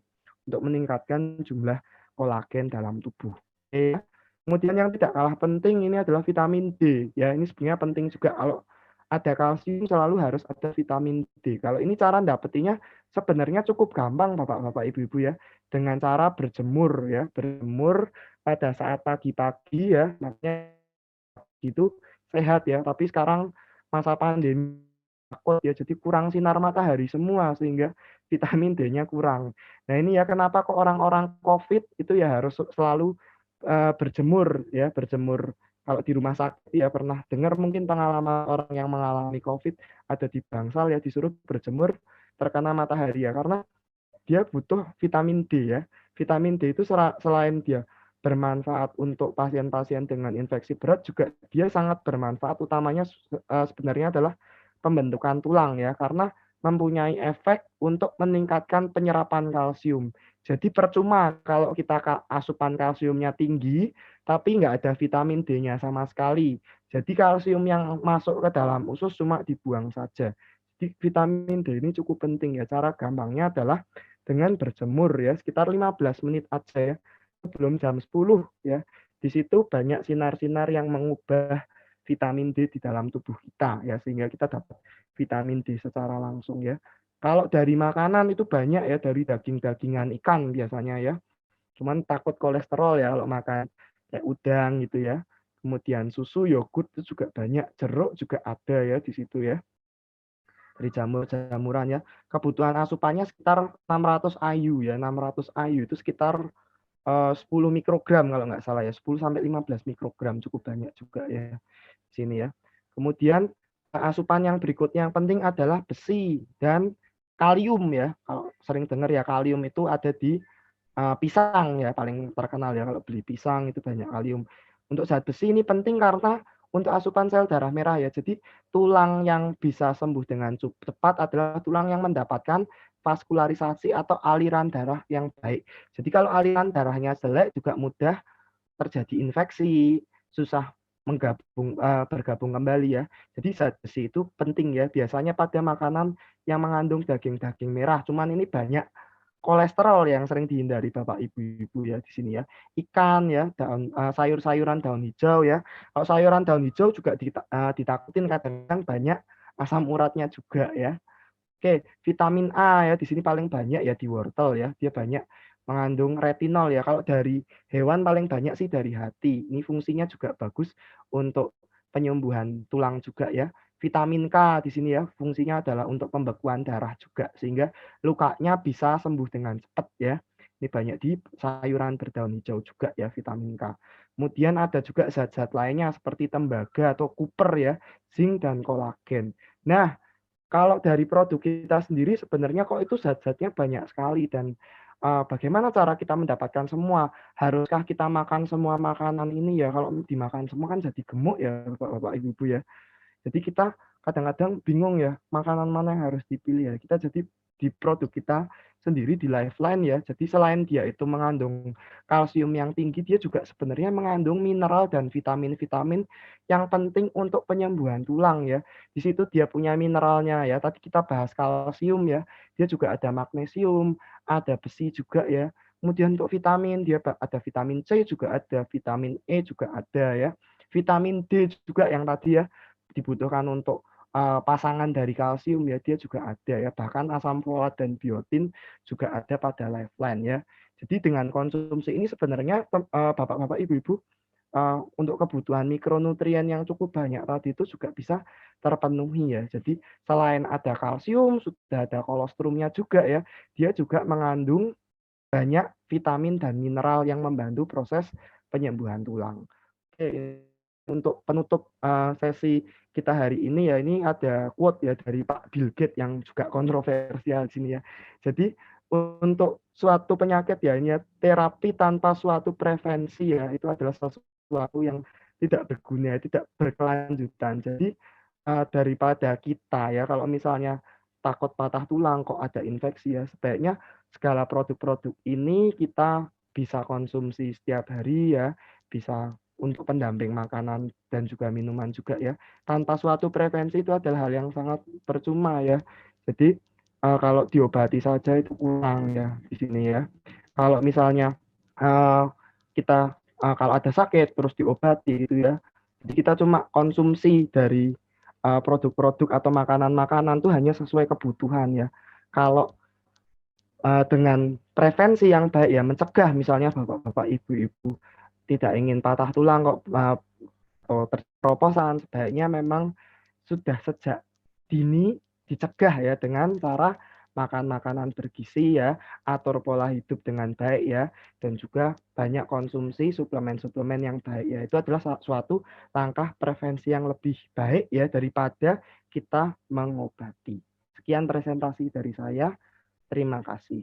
untuk meningkatkan jumlah kolagen dalam tubuh. Ya. Kemudian yang tidak kalah penting ini adalah vitamin D ya. Ini sebenarnya penting juga kalau ada kalsium selalu harus ada vitamin D. Kalau ini cara dapetinnya sebenarnya cukup gampang Bapak-bapak Ibu-ibu ya dengan cara berjemur ya, berjemur pada saat pagi-pagi ya, makanya itu sehat ya. Tapi sekarang masa pandemi takut ya, jadi kurang sinar matahari semua sehingga vitamin D-nya kurang. Nah ini ya kenapa kok orang-orang COVID itu ya harus selalu berjemur ya, berjemur. Kalau di rumah sakit ya pernah dengar mungkin pengalaman orang yang mengalami COVID ada di bangsal ya disuruh berjemur terkena matahari ya karena dia butuh vitamin D ya. Vitamin D itu selain dia bermanfaat untuk pasien-pasien dengan infeksi berat juga dia sangat bermanfaat utamanya sebenarnya adalah pembentukan tulang ya karena mempunyai efek untuk meningkatkan penyerapan kalsium. Jadi percuma kalau kita asupan kalsiumnya tinggi tapi nggak ada vitamin D-nya sama sekali. Jadi kalsium yang masuk ke dalam usus cuma dibuang saja. Jadi vitamin D ini cukup penting ya. Cara gampangnya adalah dengan berjemur ya sekitar 15 menit aja ya sebelum jam 10 ya. Di situ banyak sinar-sinar yang mengubah vitamin D di dalam tubuh kita ya sehingga kita dapat vitamin D secara langsung ya. Kalau dari makanan itu banyak ya dari daging-dagingan ikan biasanya ya. Cuman takut kolesterol ya kalau makan kayak udang gitu ya. Kemudian susu, yogurt itu juga banyak, jeruk juga ada ya di situ ya dari jamur-jamuran ya. Kebutuhan asupannya sekitar 600 IU ya. 600 IU itu sekitar 10 mikrogram kalau nggak salah ya. 10 sampai 15 mikrogram cukup banyak juga ya di sini ya. Kemudian asupan yang berikutnya yang penting adalah besi dan kalium ya. Kalau sering dengar ya kalium itu ada di pisang ya paling terkenal ya kalau beli pisang itu banyak kalium. Untuk zat besi ini penting karena untuk asupan sel darah merah ya. Jadi tulang yang bisa sembuh dengan cepat adalah tulang yang mendapatkan vaskularisasi atau aliran darah yang baik. Jadi kalau aliran darahnya jelek juga mudah terjadi infeksi, susah bergabung kembali ya. Jadi zat besi itu penting ya. Biasanya pada makanan yang mengandung daging-daging merah. Cuman ini banyak kolesterol yang sering dihindari Bapak Ibu-ibu ya di sini ya. Ikan ya, sayur-sayuran daun hijau ya. Kalau sayuran daun hijau juga ditakutin kadang-kadang banyak asam uratnya juga ya. Oke, vitamin A ya di sini paling banyak ya di wortel ya. Dia banyak mengandung retinol ya. Kalau dari hewan paling banyak sih dari hati. Ini fungsinya juga bagus untuk penyembuhan tulang juga ya. Vitamin K di sini ya, fungsinya adalah untuk pembekuan darah juga sehingga lukanya bisa sembuh dengan cepat ya. Ini banyak di sayuran berdaun hijau juga ya vitamin K. Kemudian ada juga zat-zat lainnya seperti tembaga atau kuper ya, zinc dan kolagen. Nah, kalau dari produk kita sendiri sebenarnya kok itu zat-zatnya banyak sekali dan bagaimana cara kita mendapatkan semua? Haruskah kita makan semua makanan ini ya? Kalau dimakan semua kan jadi gemuk ya Bapak Ibu ya. Jadi kita kadang-kadang bingung ya, makanan mana yang harus dipilih ya. Kita jadi di produk kita sendiri di Lifeline ya. Jadi selain dia itu mengandung kalsium yang tinggi, dia juga sebenarnya mengandung mineral dan vitamin-vitamin yang penting untuk penyembuhan tulang ya. Di situ dia punya mineralnya ya. Tadi kita bahas kalsium ya. Dia juga ada magnesium, ada besi juga ya. Kemudian untuk vitamin, dia ada vitamin C juga ada, vitamin E juga ada ya. Vitamin D juga yang tadi ya dibutuhkan untuk pasangan dari kalsium ya dia juga ada ya bahkan asam folat dan biotin juga ada pada Lifeline ya Jadi dengan konsumsi ini sebenarnya bapak-bapak, ibu-ibu, untuk kebutuhan mikronutrien yang cukup banyak tadi itu juga bisa terpenuhi ya. Jadi selain ada kalsium, sudah ada kolostrumnya juga ya, dia juga mengandung banyak vitamin dan mineral yang membantu proses penyembuhan tulang. Oke, untuk penutup sesi kita hari ini ya, ini ada quote ya dari Pak Bill Gates yang juga kontroversial di sini ya. Jadi untuk suatu penyakit ya, ini ya, terapi tanpa suatu prevensi ya, itu adalah sesuatu yang tidak berguna, tidak berkelanjutan. Jadi daripada kita ya, kalau misalnya takut patah tulang kok ada infeksi ya, sebaiknya segala produk-produk ini kita bisa konsumsi setiap hari ya, bisa untuk pendamping makanan dan juga minuman juga ya. Tanpa suatu prevensi itu adalah hal yang sangat percuma ya. Jadi kalau diobati saja itu kurang ya di sini ya. Kalau misalnya uh, kita kalau ada sakit terus diobati gitu ya. Jadi kita cuma konsumsi dari produk-produk atau makanan-makanan tuh hanya sesuai kebutuhan ya. Kalau dengan prevensi yang baik ya, mencegah misalnya bapak-bapak, ibu-ibu tidak ingin patah tulang kok atau terkeroposan, sebaiknya memang sudah sejak dini dicegah ya dengan cara makan makanan bergizi ya, atur pola hidup dengan baik ya, dan juga banyak konsumsi suplemen-suplemen yang baik ya. Itu adalah suatu langkah prevensi yang lebih baik ya daripada kita mengobati. Sekian presentasi dari saya. Terima kasih.